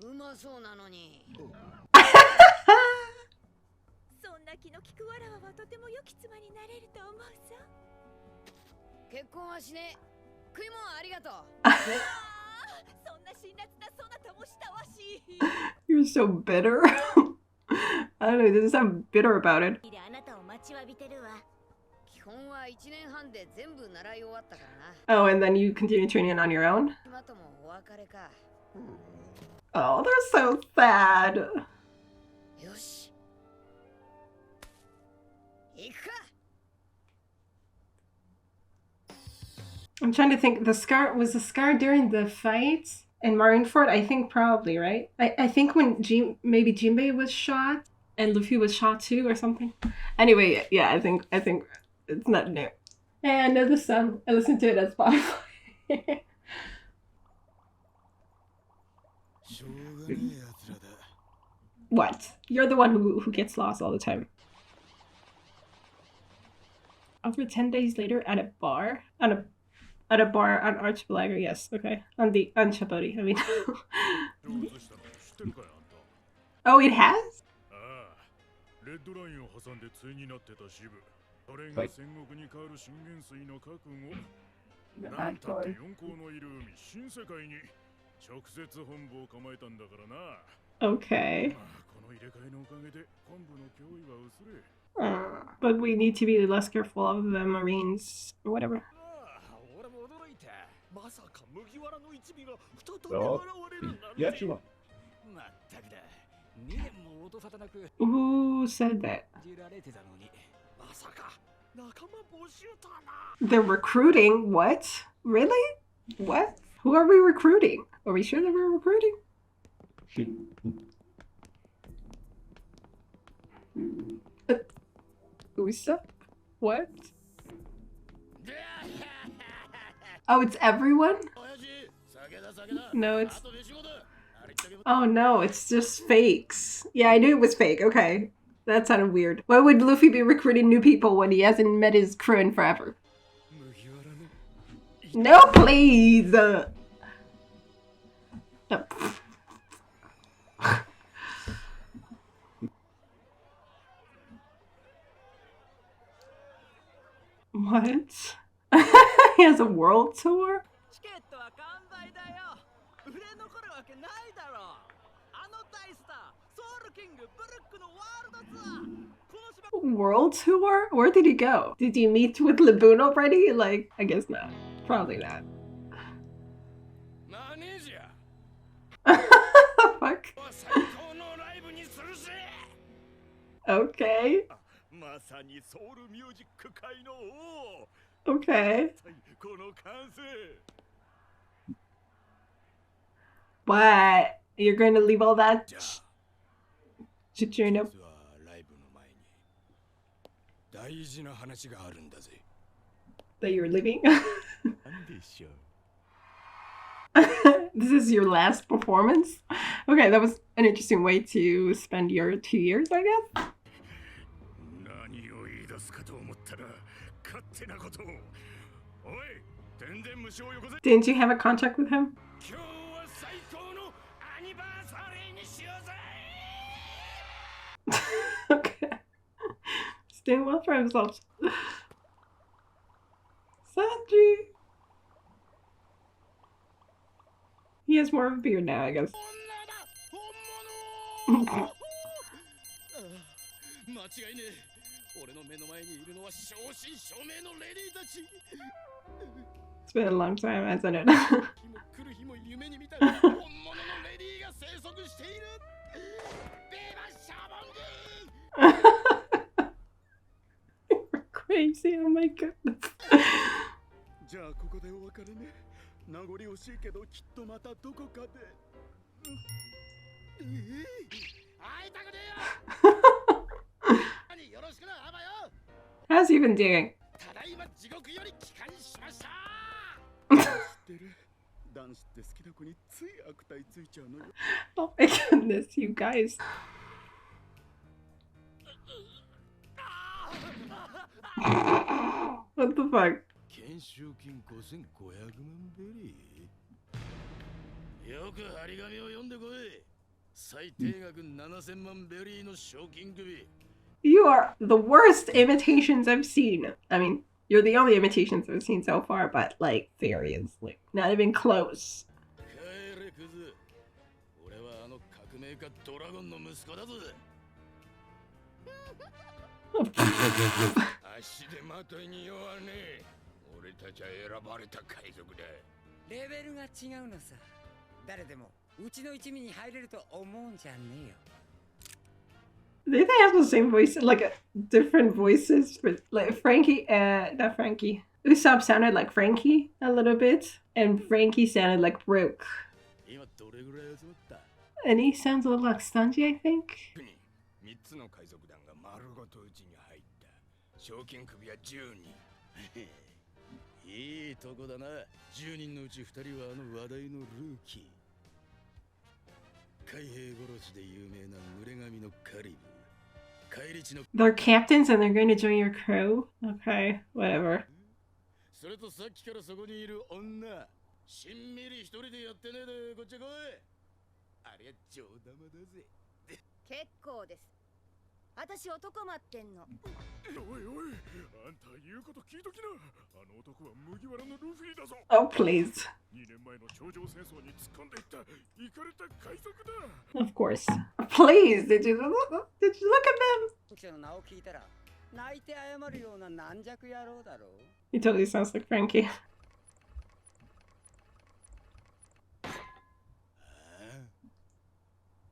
You're so bitter. I don't know, it doesn't sound bitter about it. Oh, and then you continue training on your own? Oh, they're so sad. I'm trying to think, was the scar during the fight in Marineford? I think probably, right? I think when maybe Jinbei was shot and Luffy was shot too or something. Anyway, yeah, I think it's not new. Hey, I know the song. I listened to it at Spotify. What? You're the one who gets lost all the time. Over 10 days later at a bar? At a bar on Archipelago, yes, okay. On Chapoti, I mean. Oh, it has? Okay. But we need to be less careful of the Marines or whatever. Who said that? They're recruiting? What? Really? What? Who are we recruiting? Are we sure that we're recruiting? Usopp? What? Oh, it's everyone? No, it's... Oh no, it's just fakes. Yeah, I knew it was fake, okay. That sounded weird. Why would Luffy be recruiting new people when he hasn't met his crew in forever? No, please! No. What? He has a world tour? World tour? Where did he go? Did he meet with Laboon already? Like, I guess not. Probably not. Fuck. Okay. Okay. What? You're going to leave all that to turn up? That you're leaving? This is your last performance? Okay, that was an interesting way to spend your 2 years, I guess. Didn't you have a contract with him? Okay. He's doing well for himself. Sanji! He has more of a beard now, I guess. It's been a long time, hasn't it? You're crazy, oh my goodness. How's he been doing? Oh my goodness, you guys. What the fuck? You are the worst imitations I've seen. I mean, you're the only imitations I've seen so far, but like, seriously. Not even close. They have the same voice, like different voices for like Frankie, not Frankie. Usopp sounded like Frankie a little bit, and Frankie sounded like Brook. And he sounds a little like Sanji, I think. They're captains and they're going to join your crew? Okay, whatever. Oh, please. Of course. Please, did you look at them? He totally sounds like Frankie.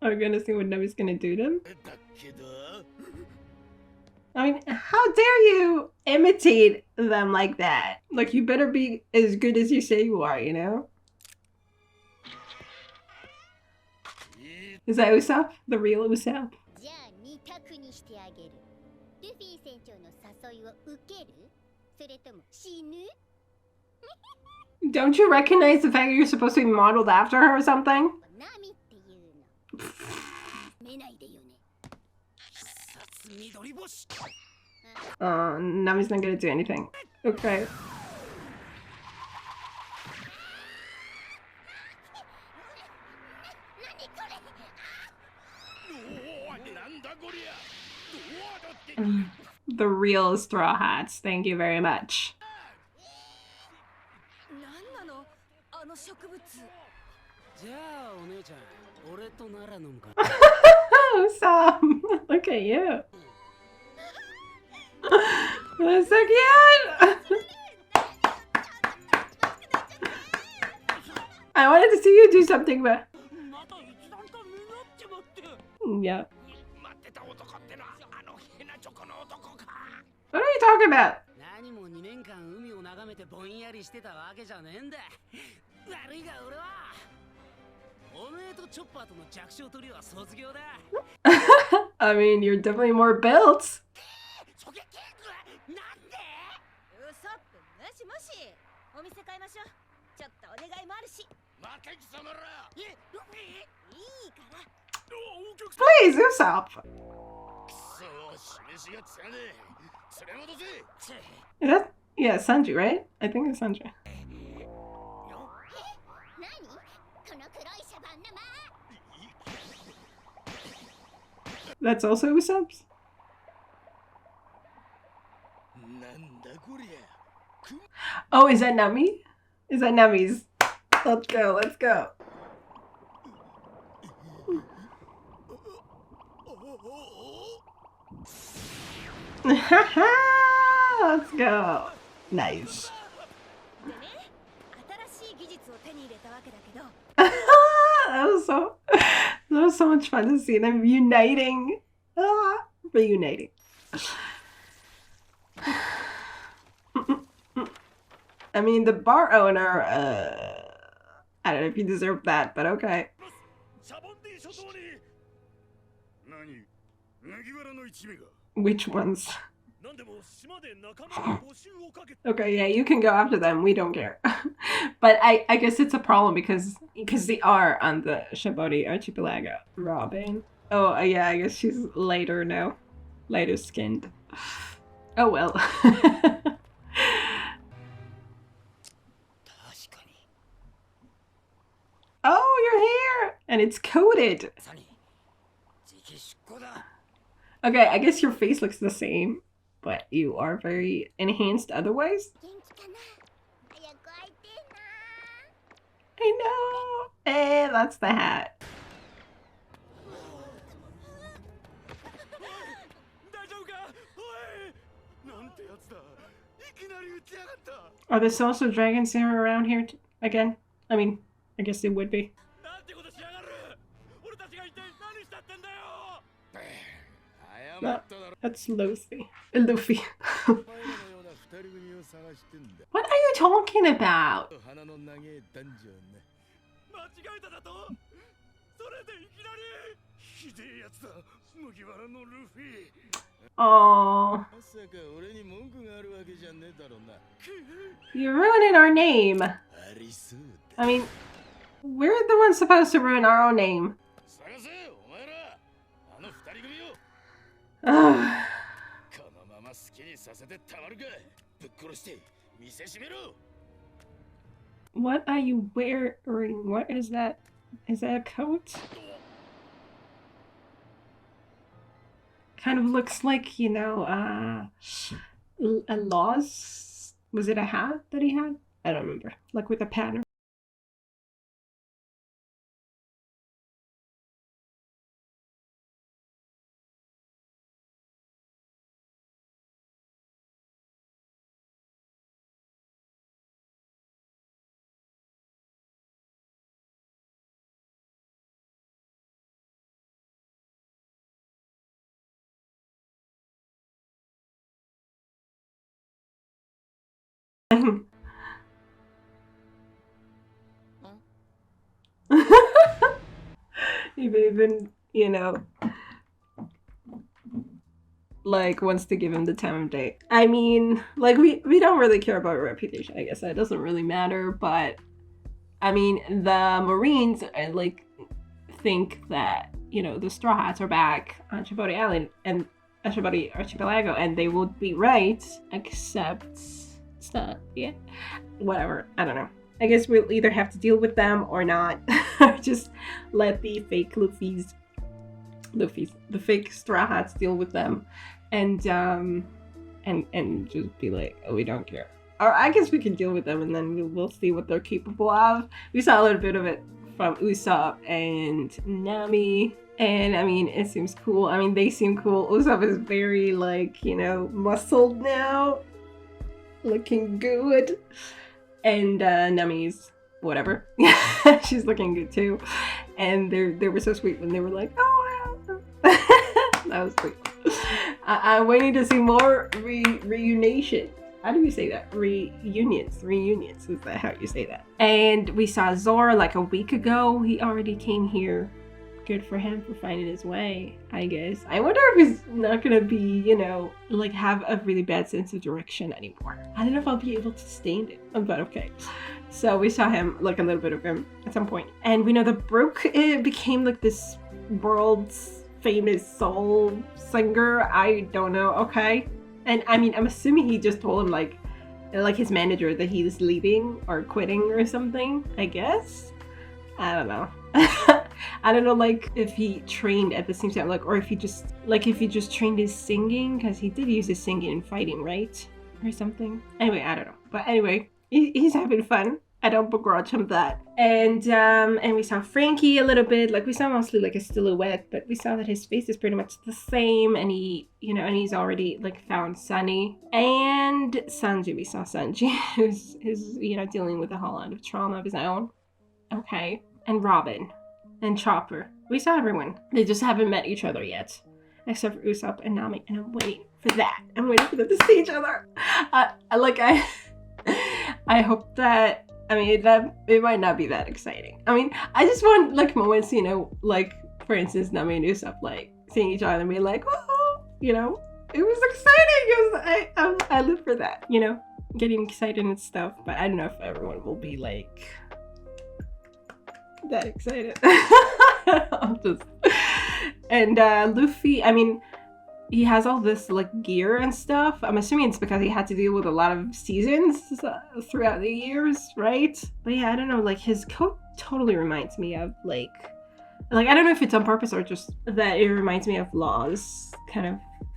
Are we gonna see what Navi's gonna do to him? I mean, how dare you imitate them like that? Like, you better be as good as you say you are, you know? Is that Usopp? The real Usopp? Don't you recognize the fact that you're supposed to be modeled after her or something? Nami's not gonna do anything. Okay. The real Straw Hats. Thank you very much. Sam, look at you. That's so cute. I wanted to see you do something, but yeah. What are you talking about? I mean, you're definitely more built. Please, Usopp. Is that, yeah, Sanji, right? I think it's Sanji. That's also Usopp's? Oh, is that Nami? Is that Nami's? Let's go, let's go. Let's go. Nice. That was so much fun to see them uniting. Reuniting. I mean, the bar owner, I don't know if you deserve that, but okay. Which ones? Okay, yeah, you can go after them. We don't care. But I guess it's a problem because they are on the Shaboti archipelago. Robin. Oh, yeah, I guess she's lighter now. Lighter skinned. Oh well. Oh, you're here! And it's coated. Okay, I guess your face looks the same, but you are very enhanced otherwise. I know! Hey, that's the hat. Are there also dragons here around here again? I mean, I guess they would be. No, that's Lofi. Luffy. What are you talking about? Oh, you're ruining our name. I mean, we're the ones supposed to ruin our own name. What are you wearing? What is that? Is that a coat? Kind of looks like, you know, a Law's. Was it a hat that he had? I don't remember. Like with a pattern. Even, you know, like, wants to give him the time of day. I mean, like, we don't really care about reputation. I guess that doesn't really matter, but I mean, the Marines, like, think that, you know, the Straw Hats are back on Chipoti Island, and Ashibari Archipelago, and they would be right, except it's not. Yeah, whatever. I don't know. I guess we'll either have to deal with them or not, or just let the fake Luffy's, the fake Straw Hats deal with them, and just be like, oh, we don't care. Or I guess we can deal with them, and then we'll see what they're capable of. We saw a little bit of it from Usopp and Nami, and I mean, it seems cool. I mean, they seem cool. Usopp is very, like, you know, muscled now, looking good, and Nami's whatever. She's looking good too, and they were so sweet when they were like, oh, wow. That was sweet. I'm waiting to see more reunation. How do you say that? Reunions. Is that how you say that? And we saw Zora like a week ago. He already came here. Good for him for finding his way, I guess. I wonder if he's not gonna be, you know, like have a really bad sense of direction anymore. I don't know if I'll be able to stand it, but okay. So we saw him, like a little bit of him at some point. And we know that Brook became like this world's famous soul singer. I don't know, okay? And I mean, I'm assuming he just told him like his manager that he was leaving or quitting or something, I guess. I don't know. I don't know, like, if he trained at the same time, like, or if he just trained his singing, because he did use his singing in fighting, right? Or something. Anyway, I don't know. But anyway, he's having fun. I don't begrudge him that. And we saw Frankie a little bit. Like, we saw mostly like a silhouette, but we saw that his face is pretty much the same, and he, you know, and he's already like found Sunny. And Sanji, we saw Sanji, who's you know, dealing with a whole lot of trauma of his own. Okay. And Robin. And Chopper. We saw everyone. They just haven't met each other yet. Except for Usopp and Nami. And I'm waiting for that. I'm waiting for them to see each other. I hope that, I mean, that it might not be that exciting. I mean, I just want, like, moments, you know, like, for instance, Nami and Usopp, like, seeing each other and being like, oh, you know, it was exciting. I live for that, you know, getting excited and stuff. But I don't know if everyone will be, like, that excited. And Luffy, I mean, he has all this like gear and stuff. I'm assuming it's because he had to deal with a lot of seasons throughout the years, right? But yeah, I don't know, like his coat totally reminds me of like I don't know if it's on purpose or just that it reminds me of Law's kind of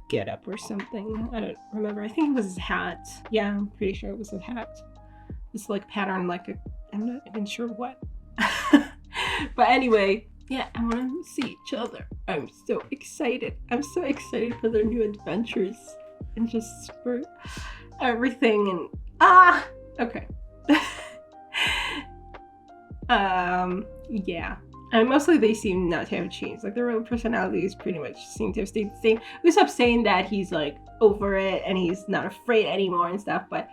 get up or something. I don't remember. I think it was his hat. Yeah, I'm pretty sure it was his hat. It's like pattern like I'm not even sure what. But anyway, yeah, I want to see each other. I'm so excited. I'm so excited for their new adventures and just for everything. And okay. Yeah. And mostly they seem not to have changed. Like their real personalities pretty much seem to have stayed the same. Usopp saying that he's like over it and he's not afraid anymore and stuff, but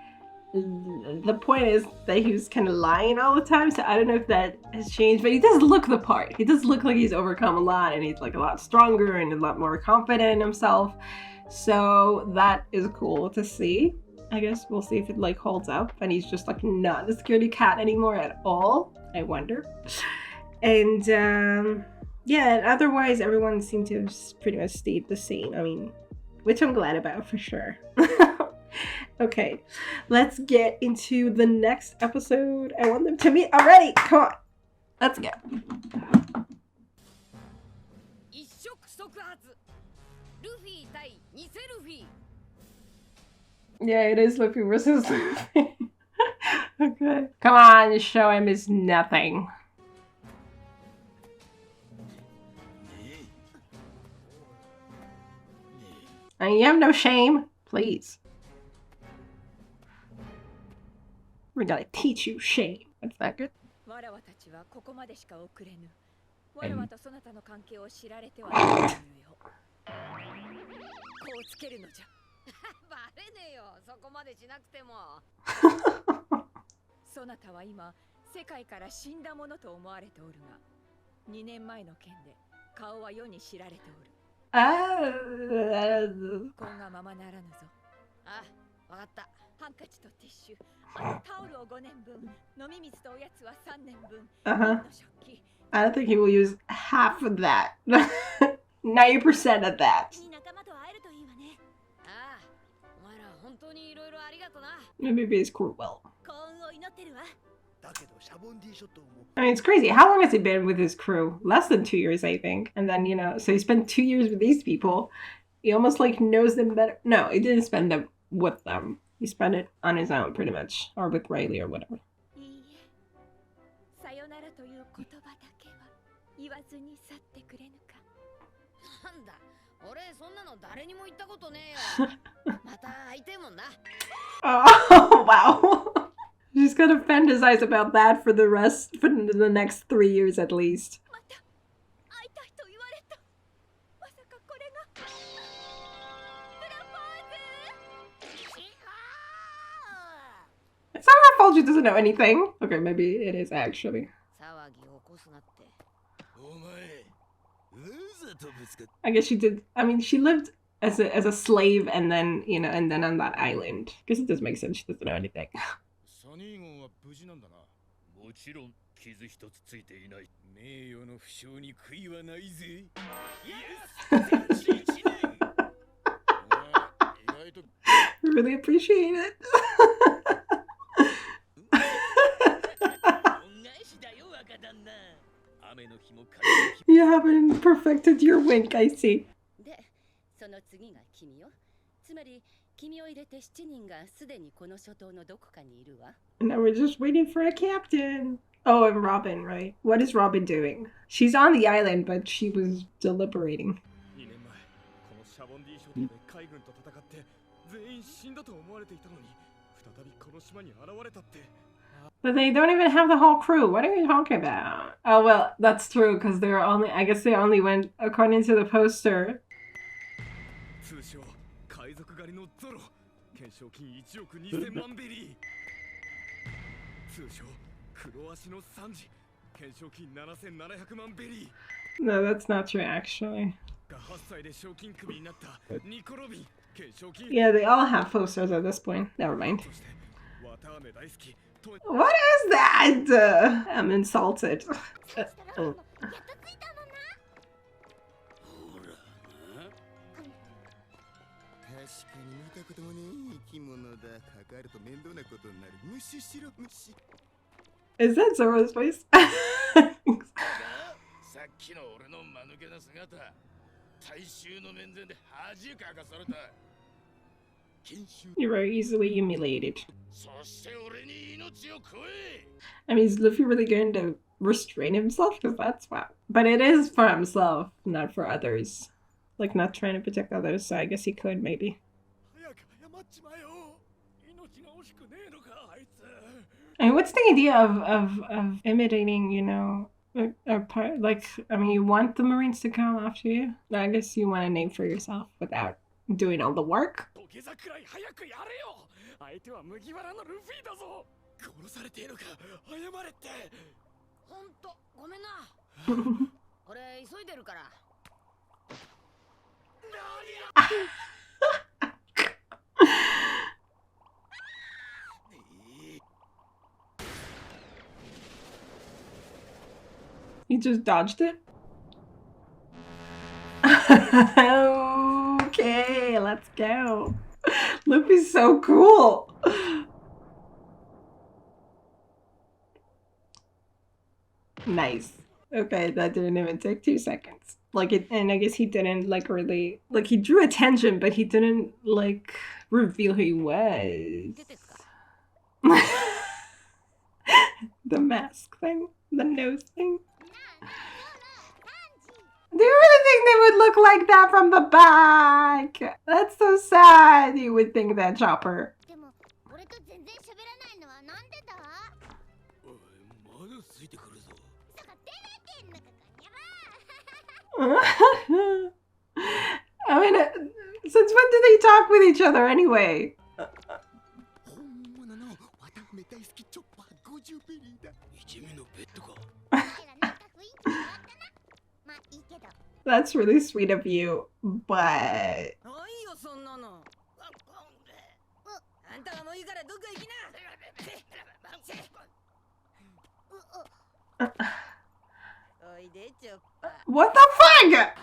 the point is that he was kind of lying all the time, so I don't know if that has changed, but he does look the part. He does look like he's overcome a lot, and he's like a lot stronger and a lot more confident in himself, so that is cool to see. I guess we'll see if it like holds up and he's just like not the scaredy cat anymore at all. I wonder. And yeah, and otherwise everyone seemed to have pretty much stayed the same. I mean, which I'm glad about for sure. Okay, let's get into the next episode. I want them to meet already. Come on, let's go. Yeah, it is Luffy versus Luffy. Okay. Come on, show him his nothing. And you have no shame, please. We're gonna teach you shame. That's not good. I don't think he will use half of that. 90% of that. 本当にいろいろありがとな。 Maybe his crew will. 幸運を祈ってるわ。だけどシャボンディ諸島も I mean, it's crazy. How long has he been with his crew? Less than 2 years, I think. And then, you know, so he spent 2 years with these people. He almost like knows them better. No, he didn't spend them with them. He spent it on his own, pretty much. Or with Riley or whatever. いいえ、さよならという言葉だけは言わずに去ってくれぬか。なんだ、俺そんなの誰にも言ったことねえよ。また会いてえもんな。 Oh, wow. She's gonna fantasize about that for the next 3 years at least. また会いたいと言われた。まさかこれがプロポーズ。 It's not her fault she doesn't know anything. Okay, maybe it is actually. 騒ぎを起こすなって。お前わざとぶつかっ I guess she did. I mean, she lived as a slave and then, you know, and then on that island. I guess it does make sense. She doesn't know anything. サニーゴンは無事なんだな。もちろん傷一つついていない。名誉の負傷に悔いはないぜ。イエス。意外と Really appreciate it. 恩返しだよ若旦那。雨の日も風の日 You haven't perfected your wink, I see. で、その次が君よ。つまり君を入れて7人がすでにこの諸島のどこかにいるわ。 And now we're just waiting for a captain. Oh, and Robin, right? What is Robin doing? She's on the island, but she was deliberating. 2年前、このシャボンディ諸島で海軍と戦って全員死んだと思われていたのに、再びこの島に現れたって。 But they don't even have the whole crew. What are you talking about? Oh, well, that's true, because they're only, I guess they only went, according to the poster. 通称海賊狩りのゾロ、懸賞金1億2000万ベリー。通称黒足のサンジ、懸賞金7700万ベリー。 No, that's not true, actually. 8歳で賞金首になったニコロビン、懸賞金。 Yeah, they all have posters at this point. Never mind. そして綿飴大好き。 What is that? I'm insulted. やっと着いたのな。確かに見たこともねえ生き物だ。関わると面倒なことになる。無視しろ無視。 Is that Zoro's voice? さっきの俺の間抜けな姿、大衆の面前で恥かかされた。 You're very easily humiliated. そして俺に命をくえ。 I mean, is Luffy really going to restrain himself? Because that's wow. But it is for himself, not for others. Like, not trying to protect others, so I guess he could, maybe. 早く謝っちまえよ。命が惜しくねえのかあいつ。 I mean, what's the idea of imitating, you know, a part, like, I mean, you want the Marines to come after you? I guess you want a name for yourself without doing all the work. 土下座くらい早くやれよ。相手は麦わらのルフィだぞ。殺されているか謝れって。ほんとごめんな。俺急いでるから。 He just dodged it? Okay, let's go. Luffy's so cool. Nice. Okay, that didn't even take 2 seconds. Like it, and I guess he didn't like really, like he drew attention, but he didn't like reveal who he was. The mask thing, the nose thing. Do you really think they would look like that from the back? That's so sad. You would think that, Chopper. でも俺と全然喋らないのはなんでだ？おい、まだついてくるぞ。そこ照れてんのかこにゃ。 I mean, since when do they talk with each other anyway? 本物の綿飴大好きチョッパー50ベリーだ。一味のペットか。 That's really sweet of you, but ないよそんなの。あんたはもういいからどっか行きな。おいでチョッパー。 what the fuck?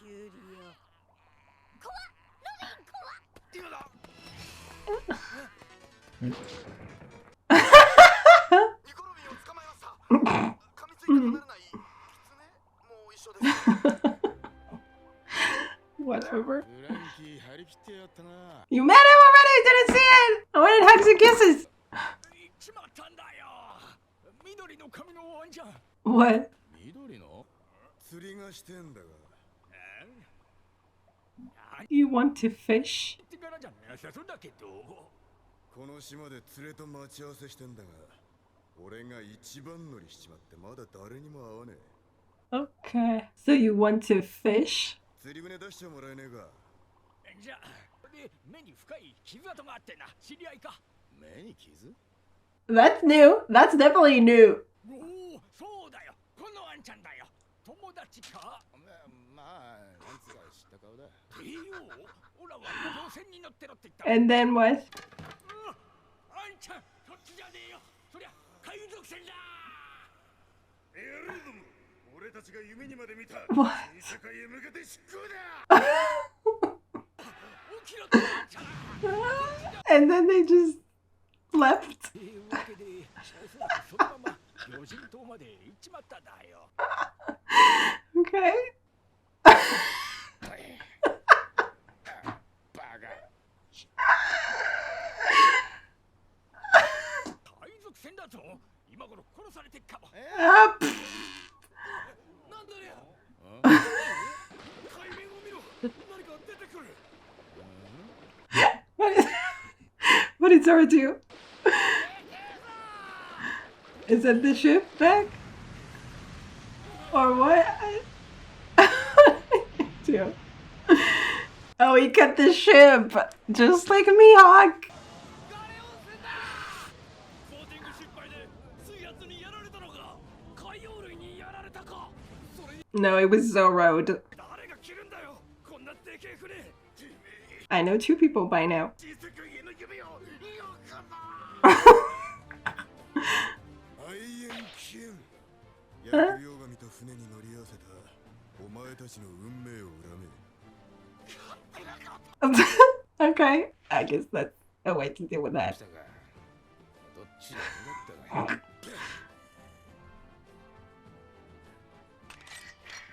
キュウリよ。怖っ、ロビン怖っ。Whatever. You met him already? I didn't see it! I wanted hugs and kisses! What? You want to fish? この島で連れと待ち合わせしてんだが、俺が一番乗りしちまってまだ誰にも会わねえ。Okay. So you want to fish? 釣り船出してもらえねえか。じゃあ、で目に深い傷跡があってな、知り合いか。目に傷？ That's new. That's definitely new. おお、そうだよ。このワンちゃんだよ。友達か？まあ、なんつうか知った顔だ。いいよ。オラは乗船に乗ってろって言った。 And then what? ワンちゃん、そっちじゃねえよ。そりゃ海賊船だ。エアリズム、俺たちが夢にまで見た。 What? 世界へ向けて出航だ。 起きろってワンちゃん。 And then they just left. というわけで、そのまま魚人島まで行っちまったんだよ。Okay. バカ。海賊船だぞ。今頃殺されてっかも。Up. なんだね。海面を見ろ。何か出てくる。 What did Zora do? Is that the ship back? Or what? Do? Oh, he cut the ship, just like Mihawk. No, it was Zoro. I know two people by now. Huh? Okay, I guess that's a way to deal with that.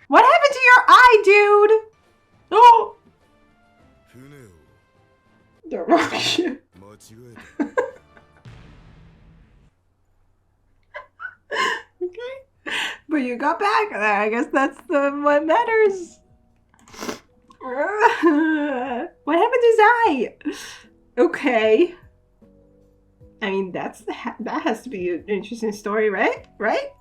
What happened to your eye, dude? Oh! The wrong ship. Okay. But you got back. I guess that's what matters. What happened to his eye? Okay. I mean, that has to be an interesting story, right? Right?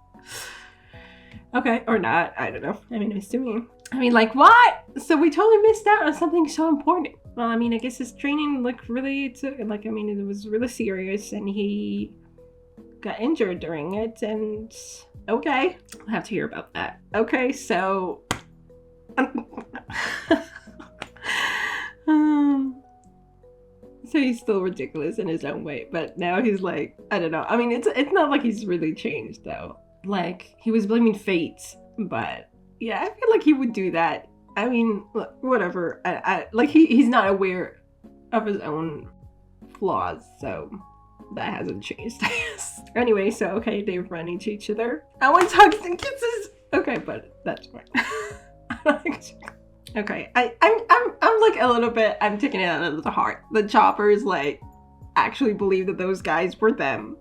Okay, or not. I don't know. I mean, I'm assuming. I mean, like, what? So we totally missed out on something so important. Well, I mean, I guess his training, like, really took, like, I mean, it was really serious, and he got injured during it, and okay. I'll have to hear about that. Okay, so... So he's still ridiculous in his own way, but now he's like, I don't know. I mean, it's not like he's really changed, though. Like, he was blaming fate, but yeah, I feel like he would do that. I mean, look, whatever. Like, he's not aware of his own flaws, so that hasn't changed, I guess. Anyway, so, okay, they run into each other. I want hugs and kisses! Okay, but that's fine. Okay, I'm like a little bit, I'm taking it out of the heart. The choppers, like, actually believe that those guys were them.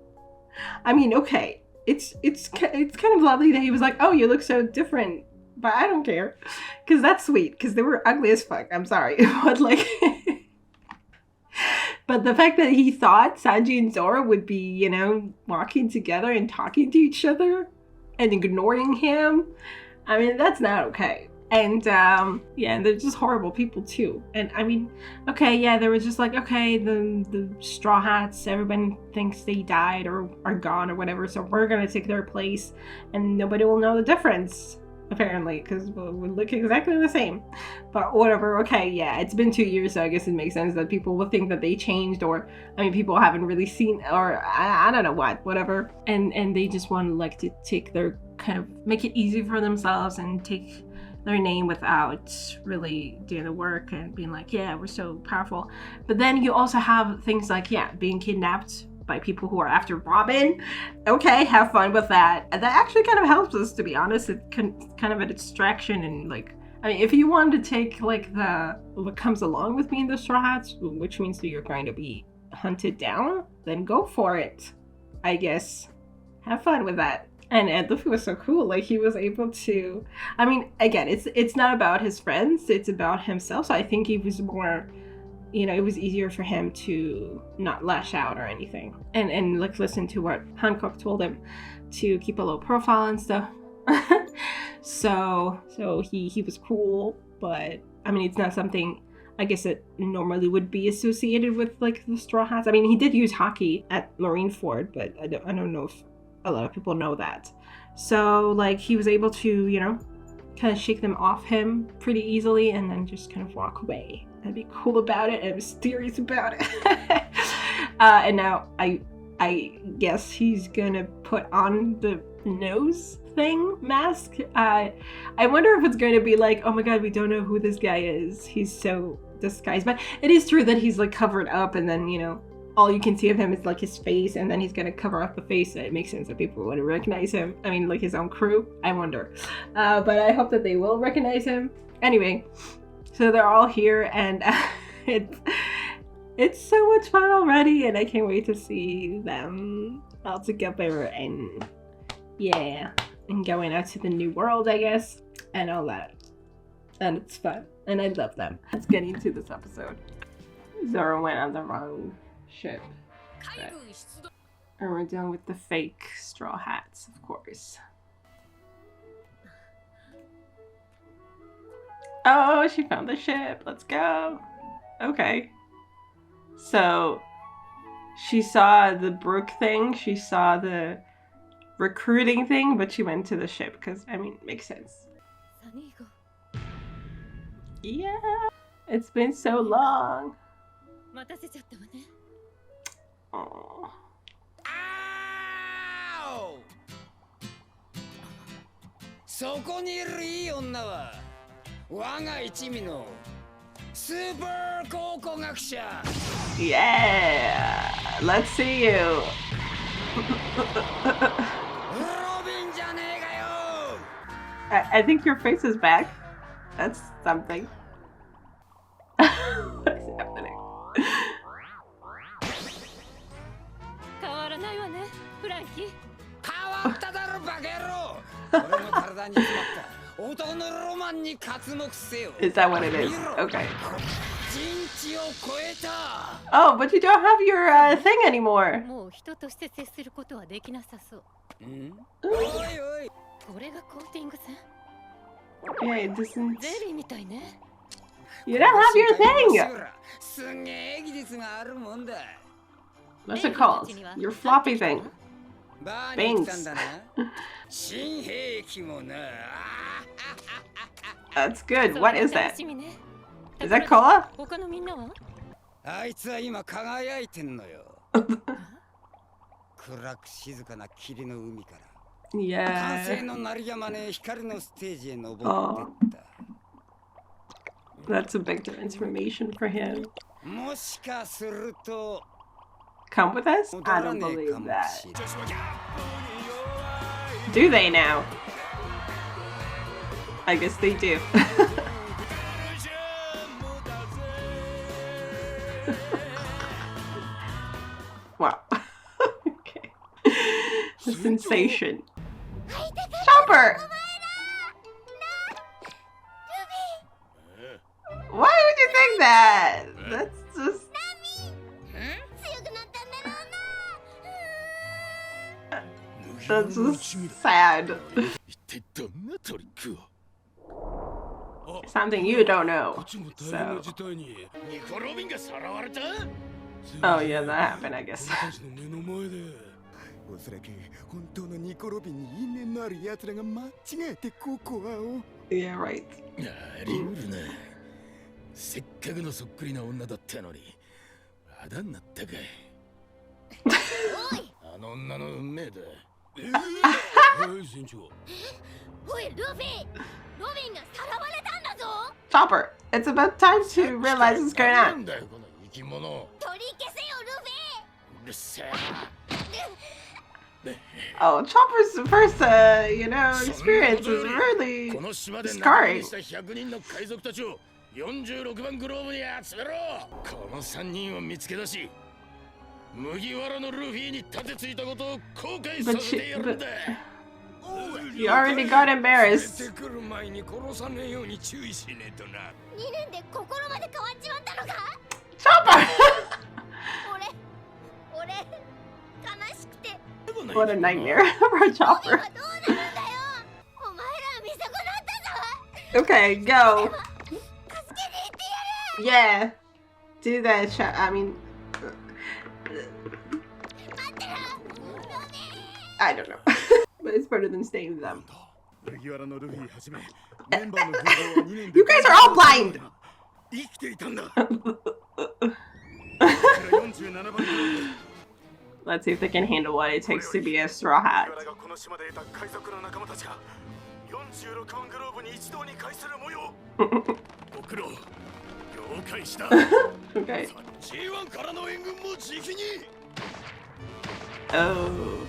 I mean, okay, it's kind of lovely that he was like, oh, you look so different, but I don't care. Because that's sweet, because they were ugly as fuck, I'm sorry. But like, but the fact that he thought Sanji and Zoro would be, you know, walking together and talking to each other and ignoring him, I mean, that's not okay. And yeah, and they're just horrible people too. And I mean, okay, yeah, they were just like, okay, the Straw Hats, everyone thinks they died or are gone or whatever, so we're gonna take their place and nobody will know the difference, apparently, because we look exactly the same. But whatever, okay, yeah, it's been 2 years, so I guess it makes sense that people will think that they changed, or, I mean, people haven't really seen, or I don't know what, whatever. And they just want, like, to take their, kind of, make it easy for themselves and take their name without really doing the work and being like, yeah, we're so powerful. But then you also have things like, yeah, being kidnapped by people who are after Robin. Okay, have fun with that. And that actually kind of helps us, to be honest. It's kind of a distraction, and like, I mean, if you wanted to take like the what comes along with being the Straw Hats, which means that you're going to be hunted down, then go for it, I guess. Have fun with that. And Luffy was so cool. Like, he was able to, I mean, again, it's not about his friends, it's about himself. So I think he was more, you know, it was easier for him to not lash out or anything. And like listen to what Hancock told him to keep a low profile and stuff. so he was cool, but I mean, it's not something I guess it normally would be associated with like the Straw Hats. I mean, he did use hockey at Marineford, but I don't know if a lot of people know that. So like he was able to, you know, kind of shake them off him pretty easily and then just kind of walk away and be cool about it and mysterious about it. And now I guess he's gonna put on the nose thing mask. I wonder if it's going to be like, oh my god, we don't know who this guy is, he's so disguised. But it is true that he's like covered up, and then, you know, all you can see of him is like his face, and then he's gonna cover up the face, so it makes sense that people would recognize him. I mean, like his own crew, I wonder. But I hope that they will recognize him. Anyway, so they're all here, and it's so much fun already, and I can't wait to see them all together, and yeah, and going out to the new world, I guess, and all that. And it's fun, and I love them. Let's get into this episode. Zoro went on the wrong ship. And we're done with the fake Straw Hats, of course. Oh, she found the ship. Let's go. Okay. So, she saw the Brook thing. She saw the recruiting thing, but she went to the ship because, I mean, it makes sense. Yeah. It's been so long. Oh. Ow! そこにいるいい女は我が一味のスーパー考古学者 Yeah! Let's see you! ロビンじゃねえかよ I think your face is back. That's something. What is happening? 変わらないわね、フランキー。変わっただろバカ野郎俺の体に詰まった男のロマンに刮目せよ Is that what it is? Okay. 人知を超えた Oh, but you don't have your thing anymore. もう人として接することはできなさそう。おいおいこれがコーティング線 Yeah, it doesn't... ゼリーみたいね。You don't have your thing! すげえ技術があるもんだ What's it called? Your floppy thing. バーに来たんだな新兵器もな That's good. What is that? Is that cola? 他のみんなはあいつは今輝いてんのよ暗く静かな霧の海から Yeah. 完成の鳴りやまね光のステージへ登ってった That's a big transformation for him. もしかすると Come with us? I don't believe that. Do they now? I guess they do. Wow. Okay. The sensation. Chopper! Why would you think that? That's just... That's just sad. Something you don't know. So. Oh yeah, that happened, I guess. おそらく本当のニコロビンに因縁のある奴らが間違えてココアを Yeah, right. あり得るなせっかくのそっくりな女だったのにあだになったかいあの女の運命だおいルフィ、ロビンがさらわれたんだぞ。 Chopper, it's about time to realize what's going on. 取り消せよルフィ。うるせえ。 Oh, Chopper's first, experience is really この島で仲間 scarring. にした100人の海賊たちを46番グローブに集めろ。この3人を見つけ出し、麦わらのルフィに立てついたことを後悔させてやるんだ。 You already got embarrassed. 出てくる前に殺さねえように注意しねえとな。2年で心まで変わっちまったのか。 Chopper! 俺悲しくて。 What a nightmare for a Chopper. どうなるんだよ。お前ら見損なったぞ。 Okay, go. 助けに行ってやる。 Yeah. Do that, I mean... 待ってろ。ロビン。 I don't know. But it's better than staying with them. You guys are all blind! Let's see if they can handle what it takes to be a straw hat. Okay. Oh.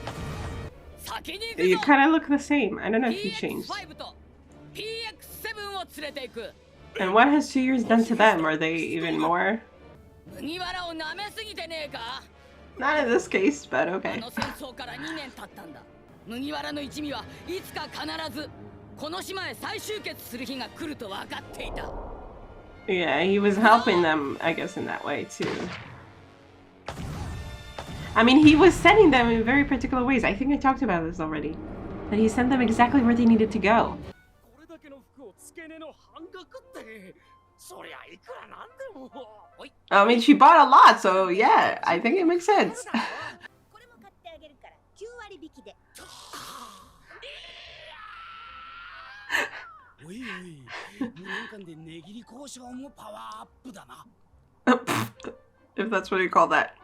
You kind of look the same. I don't know if he changed. And what has 2 years done to them? Are they even more? Not in this case, but okay. Yeah, he was helping them, I guess, in that way too. I mean, he was sending them in very particular ways. I think I talked about this already. That he sent them exactly where they needed to go. I mean, she bought a lot, so yeah, I think it makes sense. If that's what you call that.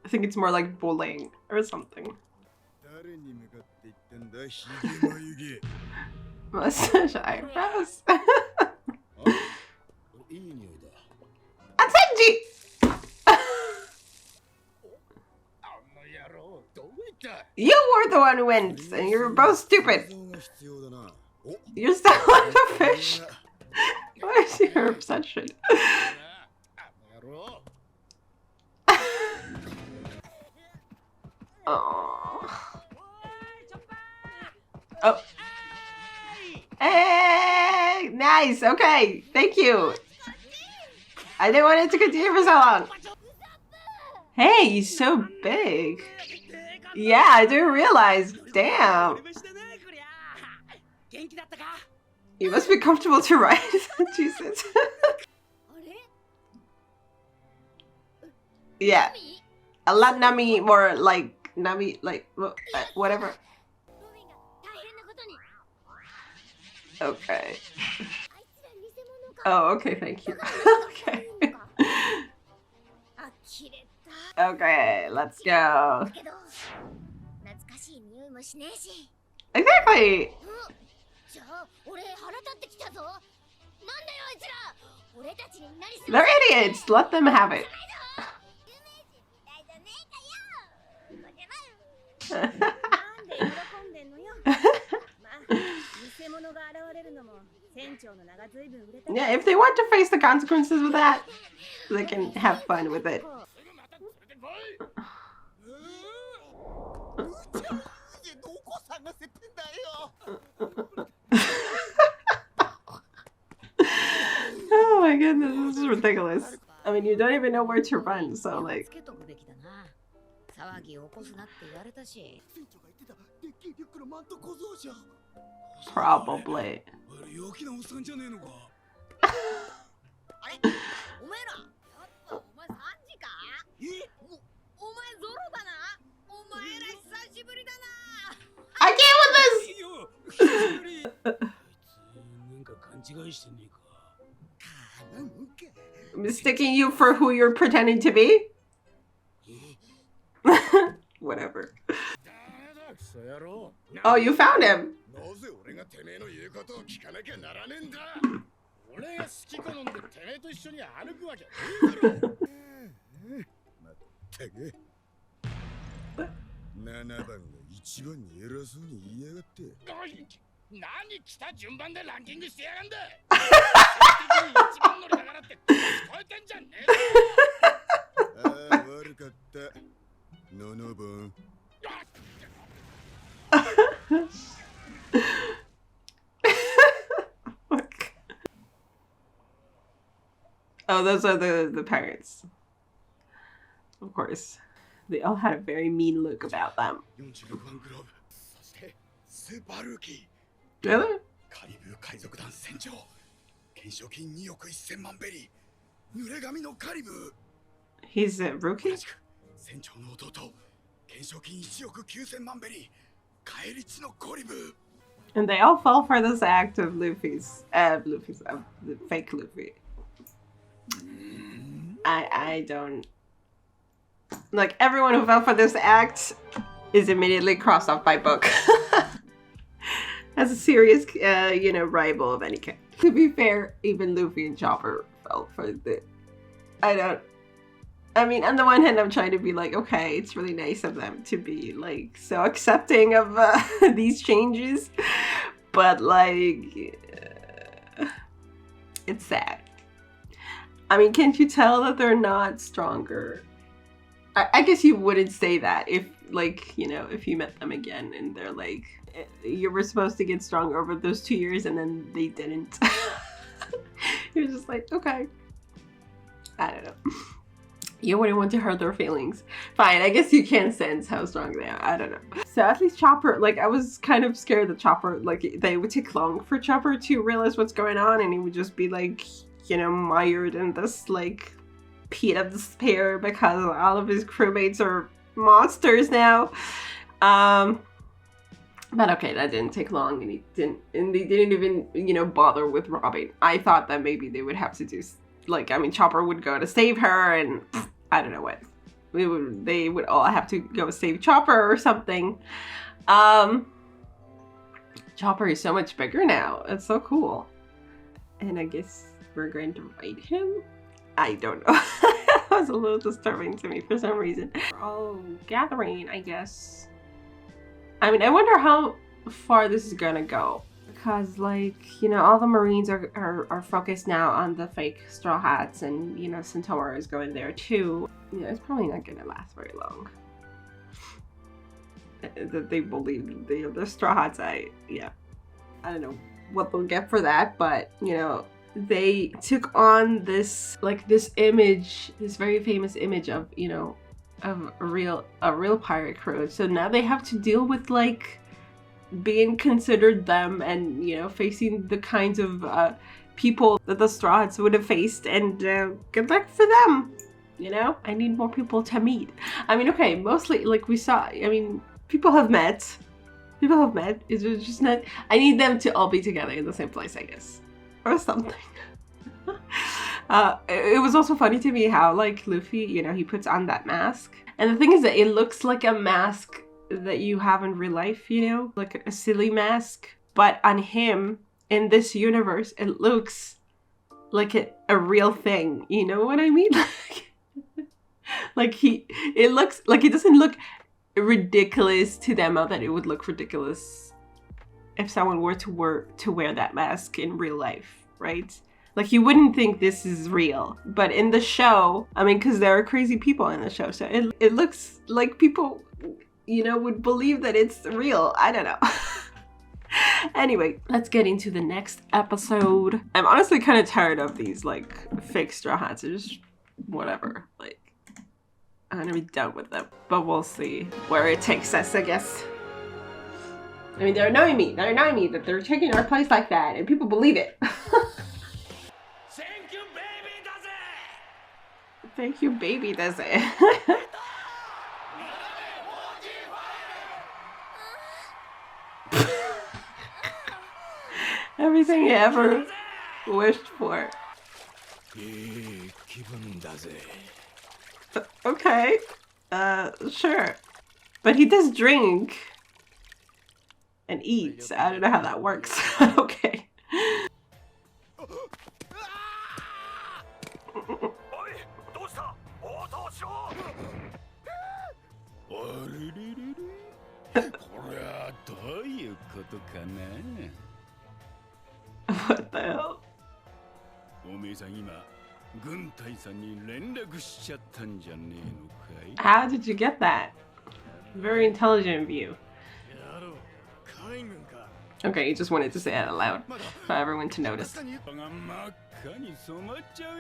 I think it's more like bullying or something. Mustache eyebrows. Atsenji! You were the one who went, and you were both stupid. You're still on the fish. What is your obsession? Oh. Hey! Nice! Okay, thank you. I didn't want it to continue for so long. Hey, he's so big. Yeah, I didn't realize. Damn. You must be comfortable to ride. Jesus. Yeah. A lot Nami, more like Nami, like whatever. Okay. Oh, okay, thank you. Okay. Okay, let's go. Exactly. They're idiots. Let them have it. Yeah, if they want to face the consequences of that, they can have fun with it. Oh my goodness, this is ridiculous. I mean, you don't even know where to run, so like... Probably. I can't with this! Mistaking you for who you're pretending to be? Whatever. Oh, you found him. なぜ俺がてめえの言うことを聞かなきゃならねえんだ。俺が好き好んでてめえと一緒に歩くわけねえだろ。まったく。7番が一番に偉そうに言いやがって。何来た順番でランキングしてやがんだ。一番乗りだからって聞こえてんじゃねえだろ。ああ、悪かった。7番。Oh, those are the parents. Of course. They all had a very mean look about them. Really? カリブ海賊団船長。懸賞金2億1000万ベリー。濡れ髪のカリブ。 He's a rookie? 船長の弟。懸賞金1億9000万ベリー。帰り地のコリブ。 And they all fell for this act of Luffy's, the fake Luffy. I don't... Like, everyone who fell for this act is immediately crossed off by book. As a serious, rival of any kind. To be fair, even Luffy and Chopper fell for the... I mean, on the one hand, I'm trying to be like, okay, it's really nice of them to be, like, so accepting of these changes. But, like, it's sad. I mean, can't you tell that they're not stronger? I guess you wouldn't say that if, like, if you met them again and they're like, you were supposed to get stronger over those 2 years and then they didn't. You're just like, okay. I don't know. You wouldn't want to hurt their feelings. Fine, I guess you can sense how strong they are. I don't know. So at least Chopper, like, I was kind of scared that Chopper, like, they would take long for Chopper to realize what's going on and he would just be, like, mired in this, like, pit of despair because all of his crewmates are monsters now. But okay, that didn't take long and they didn't even, bother with Robin. I thought that maybe they would have to do... Like, I mean, Chopper would go to save her and I don't know what. They would all have to go save Chopper or something. Chopper is so much bigger now. It's so cool. And I guess we're going to fight him? I don't know. That was a little disturbing to me for some reason. We're all gathering, I guess. I mean, I wonder how far this is gonna go. Because, like, all the Marines are focused now on the fake Straw Hats and, Centaur is going there too. It's probably not going to last very long. That they believe the Straw Hats, I don't know what they'll get for that, but, they took on this, like, this image, this very famous image of, of a real pirate crew. So now they have to deal with, like, being considered them and, facing the kinds of people that the Straw Hats would have faced, and good luck for them, I need more people to meet. I mean, okay, mostly, like, we saw, I mean, people have met, it's just not, I need them to all be together in the same place, I guess, or something. It was also funny to me how, like, Luffy, he puts on that mask, and the thing is that it looks like a mask that you have in real life, like a silly mask, but on him in this universe it looks like a real thing, you know what I mean? Like it looks like it doesn't look ridiculous to them that it would look ridiculous if someone were to wear that mask in real life, right? Like, you wouldn't think this is real, but in the show, I mean, because there are crazy people in the show, so it looks like people would believe that it's real. I don't know. Anyway, let's get into the next episode. I'm honestly kind of tired of these, like, fake Straw Hats. They're just whatever. Like, I'm gonna be done with them. But we'll see where it takes us, I guess. I mean, they're annoying me. They're annoying me that they're taking our place like that, and people believe it. Thank you, baby, does it! Thank you, baby, does it? Everything you ever wished for. Okay. Sure. But he does drink. and eats. I don't know how that works. Okay. What the hell? How did you get that? Very intelligent of you. Okay, you just wanted to say that out loud for everyone to notice.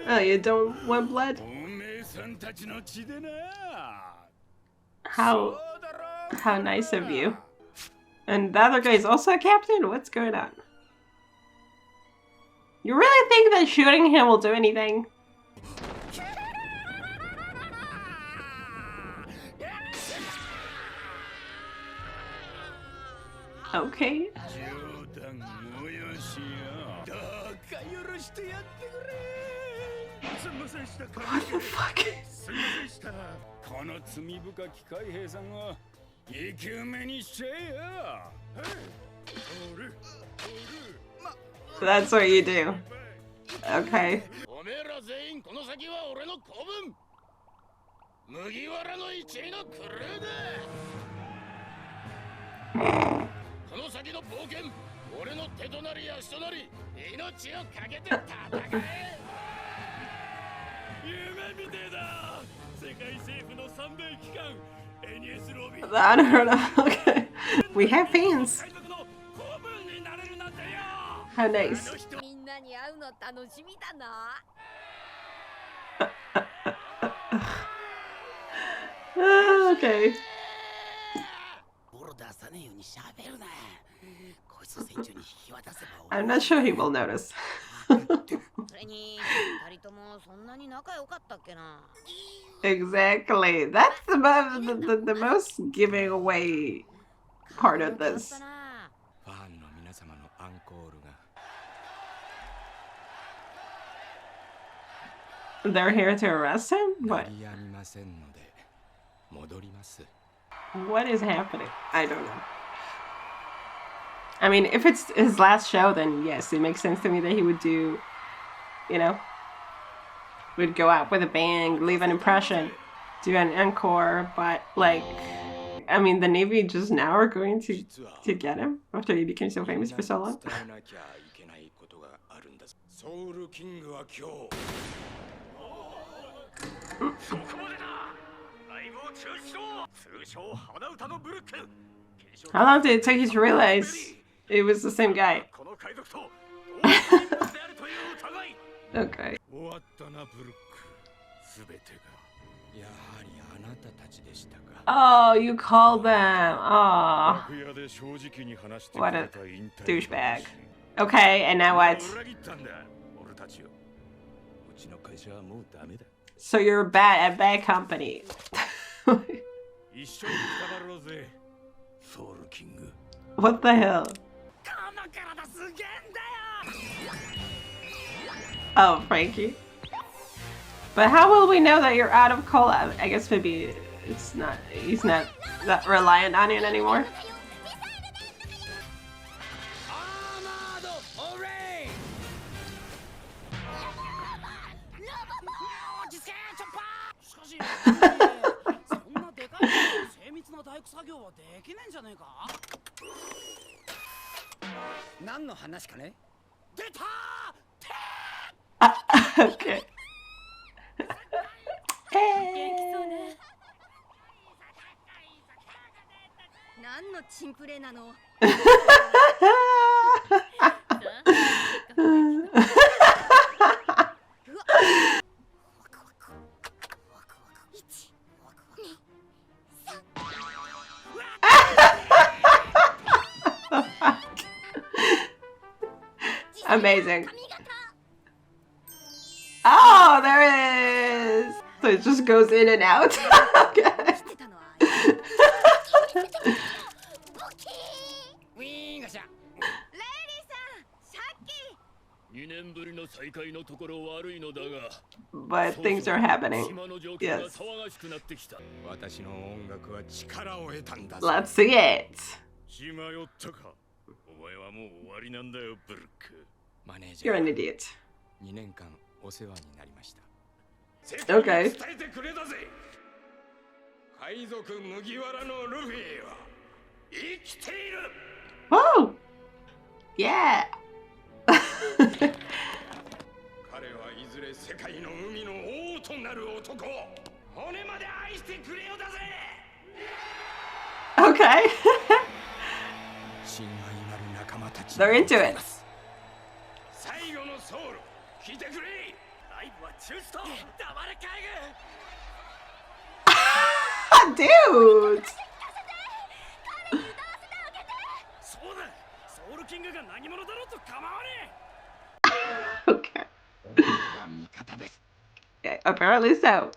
Oh, you don't want blood? How nice of you. And the other guy is also a captain? What's going on? You really think that shooting him will do anything? Okay. What the fuck? That's what you do. Okay. Unheard of. Okay. We have fans. How nice. Okay. I'm not sure he will notice. Exactly. That's the most giving away part of this. They're here to arrest him? What? What is happening? I don't know. I mean, if it's his last show, then yes, it makes sense to me that he would do, you know, would go out with a bang, leave an impression, do an encore, but like, I mean, the Navy just now are going to get him after he became so famous for so long. How long did it take you to realize it was the same guy? Okay. Oh, you called them. Oh. What a douchebag. Okay, and now what? So you're bad at bad company. What the hell? Oh, Frankie. But how will we know that you're out of cola? I guess maybe it's not. He's not that reliant on it anymore. Okay. Amazing. Oh, there it is. So it just goes in and out. Okay. But things are happening. Yes. Let's see it. 血迷ったか。お前はもう終わりなんだよ、ブルック。マネージ You're ャ an ー idiot. 2年間お世話になりました。 世界に伝えてくれたぜ。海賊麦わらのルフィは生きている。 Whoa! Yeah! 彼はいずれ世界の海の王となる男。骨まで愛してくれよだぜ。 Okay. 親愛なる仲間たち They're into it. 最後のソウル、聞いてくれ。ライブは中止と。黙れ海軍。 Dude! そうだ。ソウルキングが何者だろうと構わねえ。 Okay. Yeah, apparently so.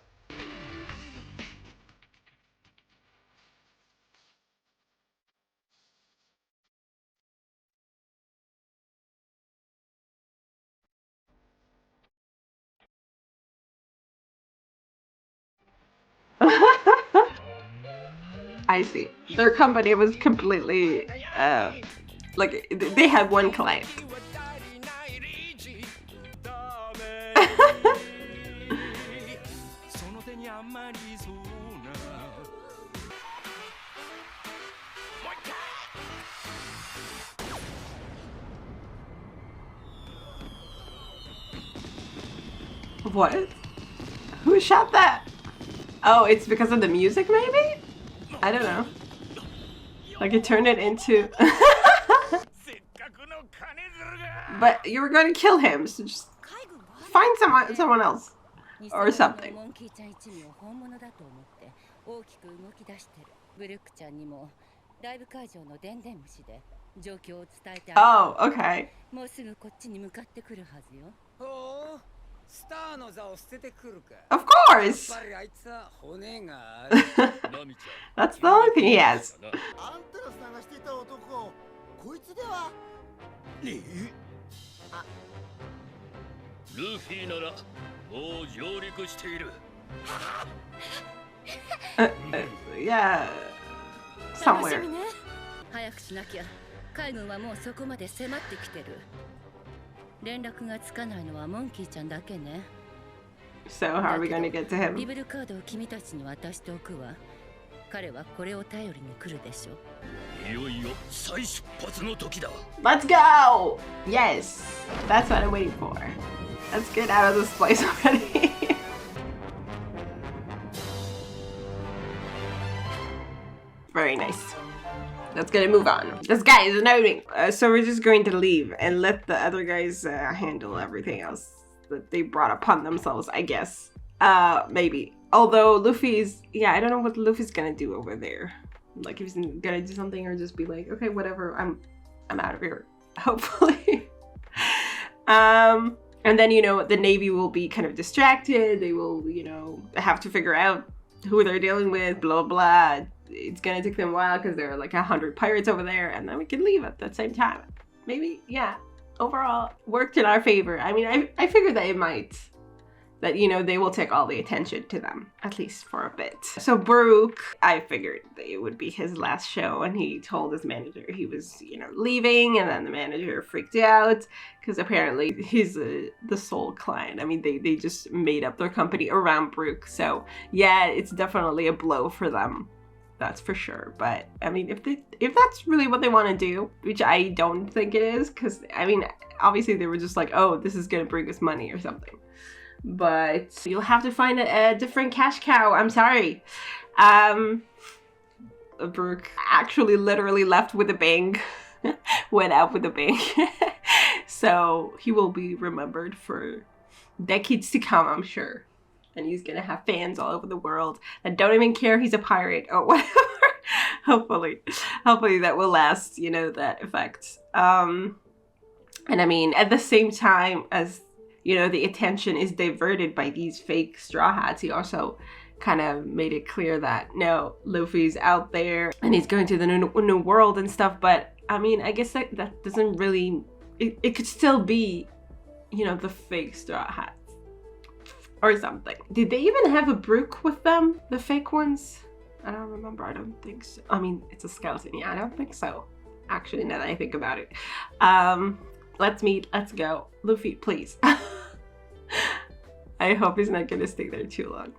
I see. Their company was completely, like, they had one client. What? Who shot that? Oh, it's because of the music, maybe? I don't know. Like it turned it into... But you were going to kill him, so just find someone else. Or something. 大きく動き出してる。ブルックちゃんにもライブ会場のでんでん虫で状況を伝えてある。Oh, okay. もうすぐこっちに向かってくるはずよ。ほう、スターの座を捨ててくるか。 Of course. やっぱりあいつは骨がある。That's the only thing he has. あんたの探していた男、こいつでは。ルフィならもう上陸している。 Yeah. Somewhere. 早くしなきゃ。海軍はもうそこまで迫ってきてる。連絡がつかないのはモンキーちゃんだけね。 So how are we going to get to him? リベルカードを君たちに渡しておくわ。彼はこれを頼りに来るでしょ。いよいよ再出発の時だ。 Let's go! Yes. That's what I'm waiting for. Let's get out of this place already. Very nice. Let's get a move on. This guy is annoying. So we're just going to leave and let the other guys handle everything else that they brought upon themselves, I guess. Maybe. Although Luffy's, yeah, I don't know what Luffy's gonna do over there. Like if he's gonna do something or just be like, okay, whatever, I'm out of here. Hopefully. And then, you know, the Navy will be kind of distracted. They will, you know, have to figure out who they're dealing with, blah, blah. It's gonna take them a while because there are like 100 pirates over there, and then we can leave at the same time. Maybe, yeah. Overall, worked in our favor. I mean, I figured that it might. That, you know, they will take all the attention to them, at least for a bit. So Baruch, I figured that it would be his last show, and he told his manager he was, you know, leaving, and then the manager freaked out, because apparently he's the sole client. I mean, they just made up their company around Baruch, so yeah, it's definitely a blow for them. That's for sure. But I mean, if that's really what they want to do, which I don't think it is, because I mean, obviously they were just like, oh, this is gonna bring us money or something. But you'll have to find a different cash cow. I'm sorry. Brooke actually literally left with a bang. Went out with a bang. So he will be remembered for decades to come, I'm sure. And he's gonna have fans all over the world that don't even care he's a pirate or whatever. Hopefully that will last, you know, that effect. And I mean, at the same time as, you know, the attention is diverted by these fake straw hats, he also kind of made it clear that, no, Luffy's out there and he's going to the new world and stuff. But I mean, I guess that doesn't really, it could still be, you know, the fake straw hats or something. Did they even have a Brook with them, the fake ones? I don't remember. I don't think so. I mean, it's a skeleton. Yeah, I don't think so. Actually, now that I think about it. Let's meet. Let's go. Luffy, please. I hope he's not gonna stay there too long.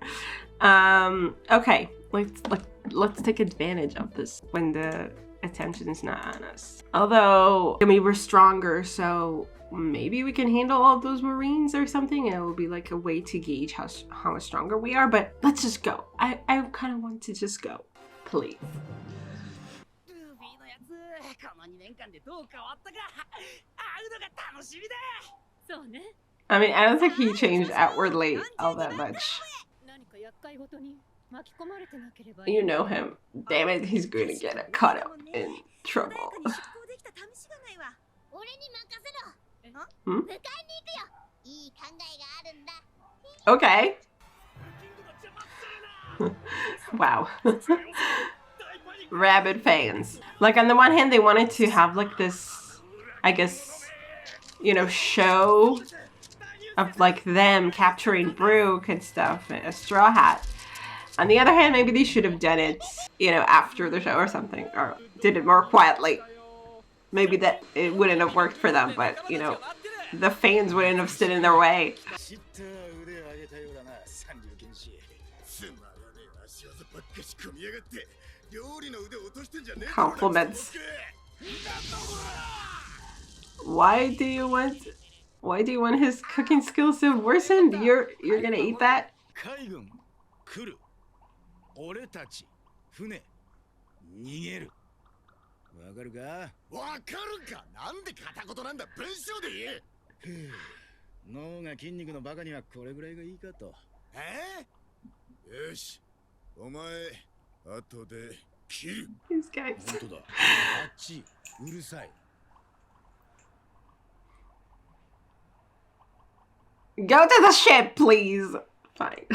Okay, let's take advantage of this when the attention is not on us. Although, I mean, we're stronger, so maybe we can handle all those Marines or something, and it will be like a way to gauge how much stronger we are. But let's just go. I kind of want to just go, please. I mean, I don't think he changed outwardly all that much. You know him. Damn it, he's going to get caught up in trouble. Hmm? Okay. Wow. Rabid fans. Like, on the one hand, they wanted to have like this, I guess, you know, show of like them capturing Brook and stuff, and a Straw Hat. On the other hand, maybe they should have done it, you know, after the show or something, or did it more quietly. Maybe that it wouldn't have worked for them, but you know, the fans wouldn't have stood in their way. Compliments. Why do you want his cooking skills to worsen? You're gonna eat that? 俺たち船逃げるわかるかわかるかなんで片言なんだ文章で言え脳が筋肉のバカにはこれぐらいがいいかとよしお前後で切る本当だあっちうるさい Go to the ship, please. Fine.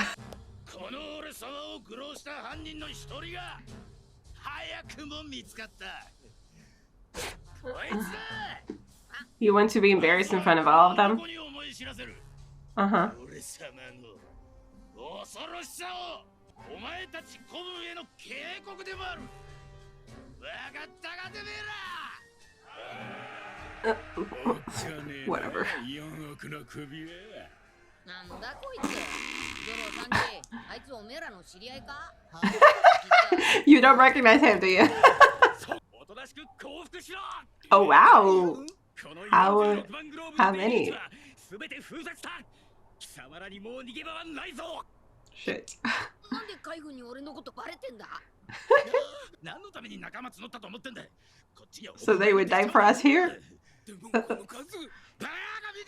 この俺様を愚弄した犯人の一人が早くも見つかった。こいつだ。You want to be embarrassed in front of all of them? Uh-huh. 俺様の恐ろしさをお前たち子分への警告でもある。わかったかてめえら。Whatever. 4億の首は。なんだこいつ。ゾロさんじ、あいつおめえらの知り合いか You don't recognize him, do you? Oh, wow. How many? Shit. なんで海軍に俺のことバレてんだ 何のために仲間募ったと思ってんだ So they would die for us here? バカ見て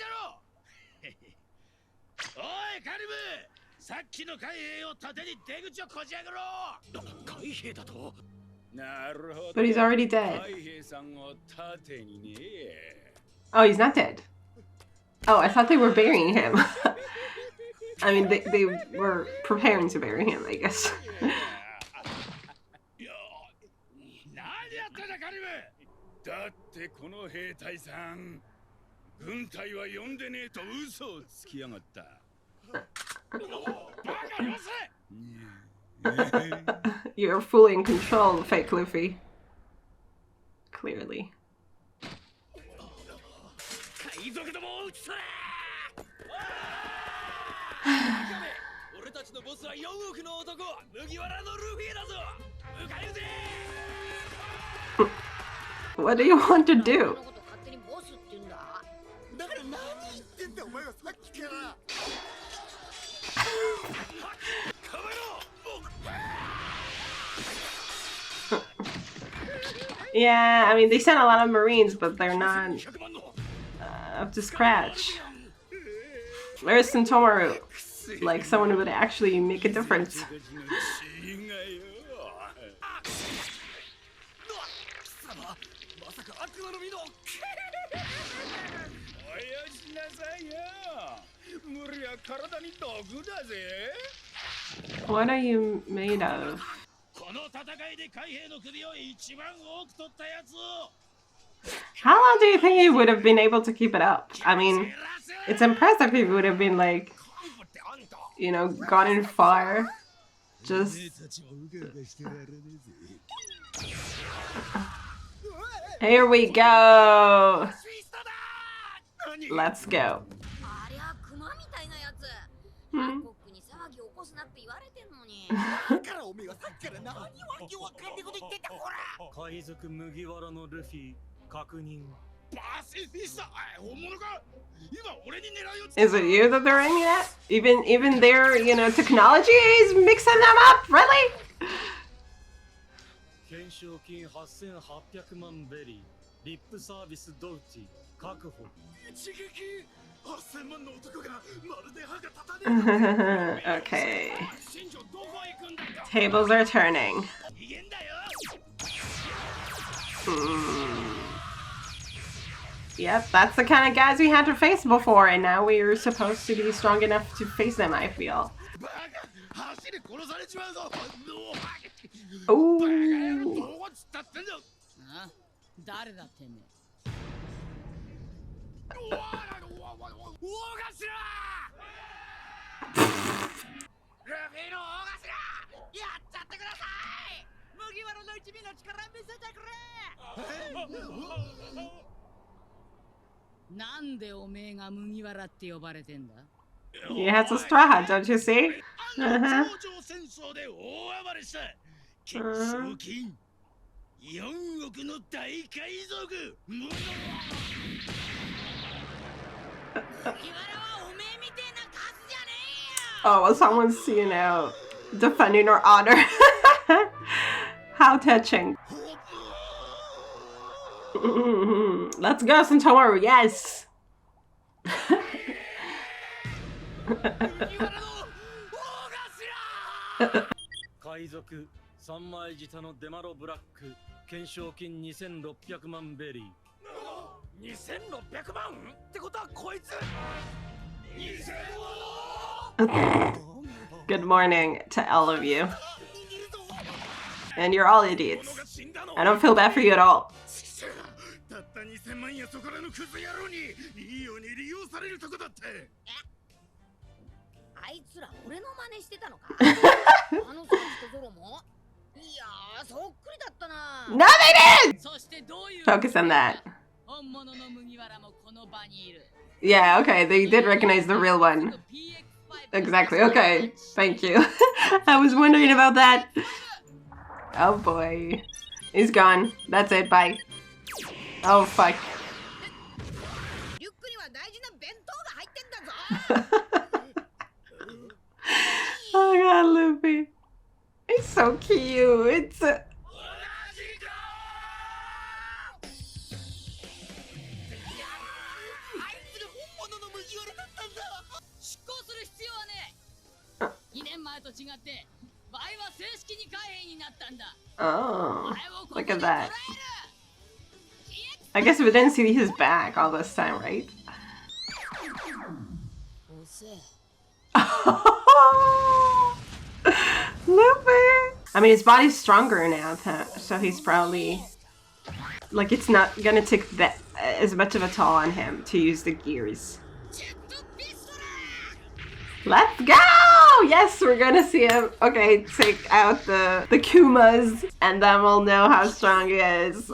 ろおいカリブさっきの海兵を盾に出口をこじ開けろ海兵だとなるほど But he's already dead. 海兵さんを盾にね Oh, he's not dead. Oh, I thought they were burying him. I mean, they were preparing to bury him, I guess. 何やったんだカリブだってこの兵隊さん軍隊は呼んでねえと嘘をつきやがった You're fully in control, fake Luffy. Clearly. 海賊どもを撃つ俺たちのボスは4億の男麦わらのルフィだぞ迎えるぜ What do you want to do? だから何言ってんだお前はさっきから Yeah, I mean, they sent a lot of Marines, but they're not up to scratch. Where's Sentomaru? Like, someone who would actually make a difference. What are you made of? How long do you think he would have been able to keep it up? I mean, it's impressive if he would have been like, you know, gone in fire Just... Here we go! Let's go. Hmm. Is it you that they're aiming at? Even their, you know, technology is mixing them up? Really? Okay. Tables are turning. Yep, that's the kind of guys we had to face before, and now we're supposed to be strong enough to face them, I feel. Ooh. He has a straw hat, don't you see? Oh, well, someone's, you know, defending her honor. How touching. Let's go, Centaur, yes! Good morning to all of you. And you're all idiots. I don't feel bad for you at all. No, they didn't! Focus on that. Yeah, okay, they did recognize the real one. Exactly, okay, thank you. I was wondering about that. Oh boy. He's gone. That's it, bye. Oh fuck. Oh god, Lofi. He's so cute. Oh, look at that. I guess we didn't see his back all this time, right? Lofi! I mean, his body's stronger now, so he's probably... Like, it's not gonna take that as much of a toll on him to use the gears. Let's go! Yes, we're gonna see him. Okay, take out the Kumas, and then we'll know how strong he is.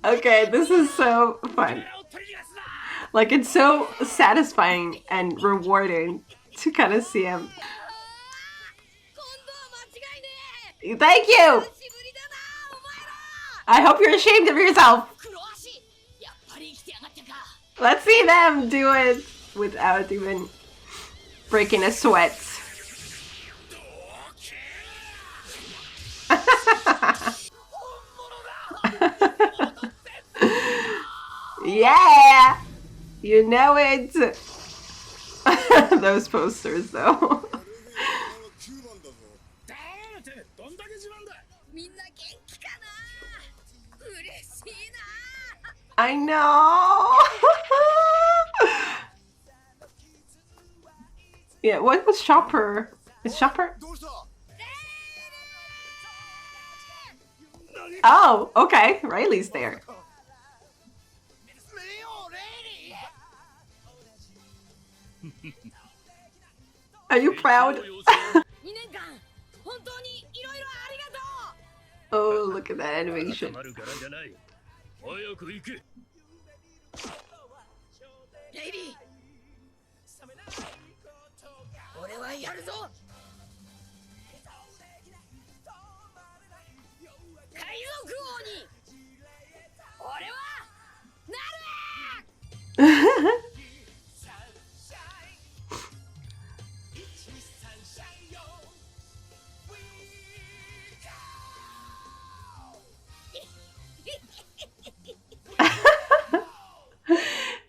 Okay, this is so fun. Like, it's so satisfying and rewarding to kind of see him. Thank you! I hope you're ashamed of yourself! Let's see them do it without even breaking a sweat. Yeah! You know it! Those posters, though. I know! Yeah, what was Chopper? Is Chopper? Oh, okay. Riley's there. Are you proud? Oh, look at that animation. Lady! 俺はやるぞ海賊王に俺はなる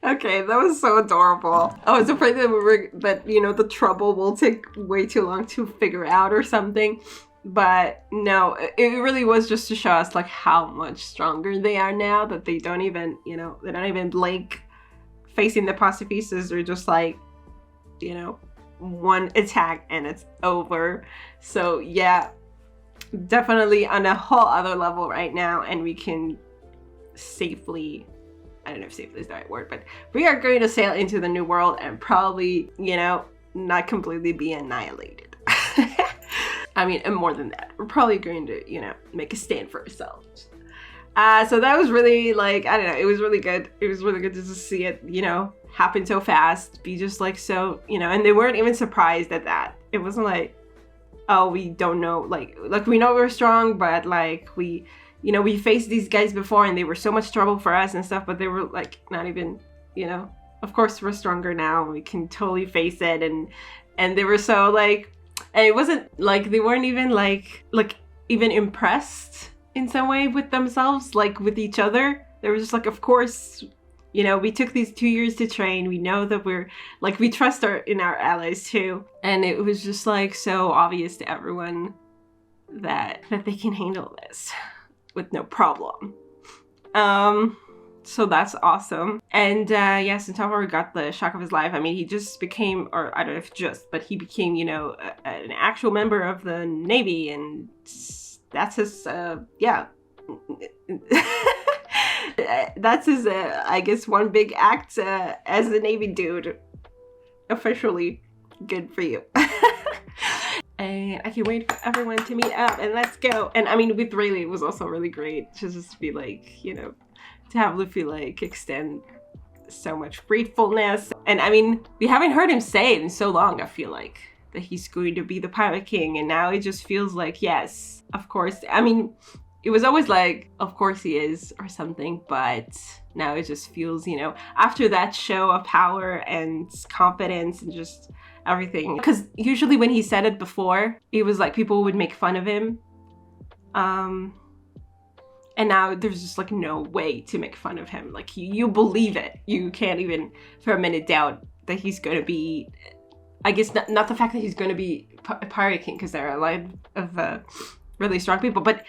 Okay, that was so adorable. I was afraid that the trouble will take way too long to figure out or something. But no, it really was just to show us like how much stronger they are now, that they don't even, they don't even blink facing the pacifistas. They're just like, one attack and it's over. So yeah, definitely on a whole other level right now, and we can safely, I don't know if safely is the right word, but we are going to sail into the new world and probably, not completely be annihilated. I mean, and more than that, we're probably going to, make a stand for ourselves. So that was really like, I don't know, it was really good. It was really good to just see it, happen so fast, be just like so, and they weren't even surprised at that. It wasn't like, oh, we don't know, like we know we're strong, but like we faced these guys before and they were so much trouble for us and stuff, but they were like not even, of course we're stronger now and we can totally face it, and they were so like, and it wasn't like they weren't even like even impressed in some way with themselves, like with each other. They were just like, of course, we took these 2 years to train. We know that we're like, we trust our allies too. And it was just like so obvious to everyone that they can handle this with no problem. So that's awesome. And yes, Centauro got the shock of his life. I mean, he just became, or I don't know if just, but he became, an actual member of the Navy, and that's his, yeah. That's his, I guess, one big act as a Navy dude. Officially. Good for you. And I can't wait for everyone to meet up and let's go. And I mean, with Rayleigh, it was also really great to just be like, to have Luffy like extend so much gratefulness. And I mean, we haven't heard him say it in so long, I feel like, that he's going to be the Pirate King. And now it just feels like, yes, of course. I mean, it was always like, of course he is or something, but now it just feels, after that show of power and confidence and just everything. Because usually when he said it before, it was like people would make fun of him. And now there's just like no way to make fun of him. Like you believe it. You can't even for a minute doubt that he's going to be, I guess not the fact that he's going to be a Pirate King, because there are a lot of really strong people, but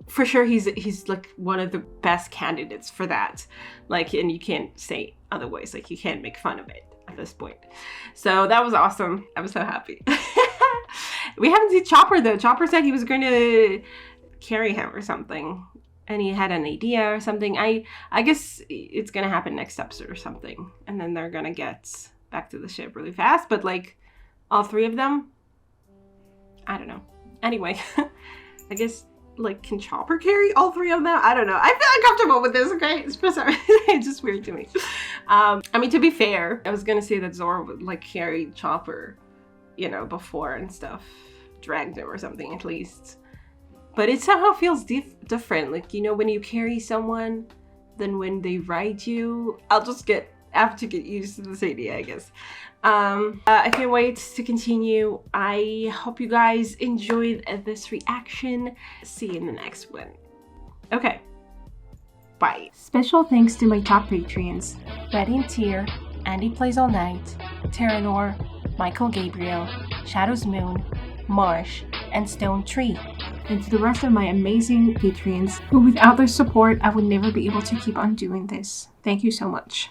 for sure he's like one of the best candidates for that. Like, and you can't say otherwise. Like, you can't make fun of it at this point. So that was awesome. I was so happy. We haven't seen Chopper though. Chopper said he was going to carry him or something, and he had an idea or something. I guess it's gonna happen next episode or something, and then they're gonna get back to the ship really fast. But like all three of them, I don't know. Anyway, I guess, like, can Chopper carry all three of them? I don't know. I feel uncomfortable with this, okay? It's just weird to me. I mean, to be fair, I was gonna say that Zoro would, like, carry Chopper, before and stuff. Dragged him or something, at least. But it somehow feels different. Like, when you carry someone, then when they ride you, I have to get used to this idea, I guess. I can't wait to continue. I hope you guys enjoyed this reaction. See you in the next one. Okay. Bye. Special thanks to my top Patreons: Betty and Tier, Andy Plays All Night, Terranor, Michael Gabriel, Shadows Moon, Marsh, and Stone Tree. And to the rest of my amazing Patreons, who without their support, I would never be able to keep on doing this. Thank you so much.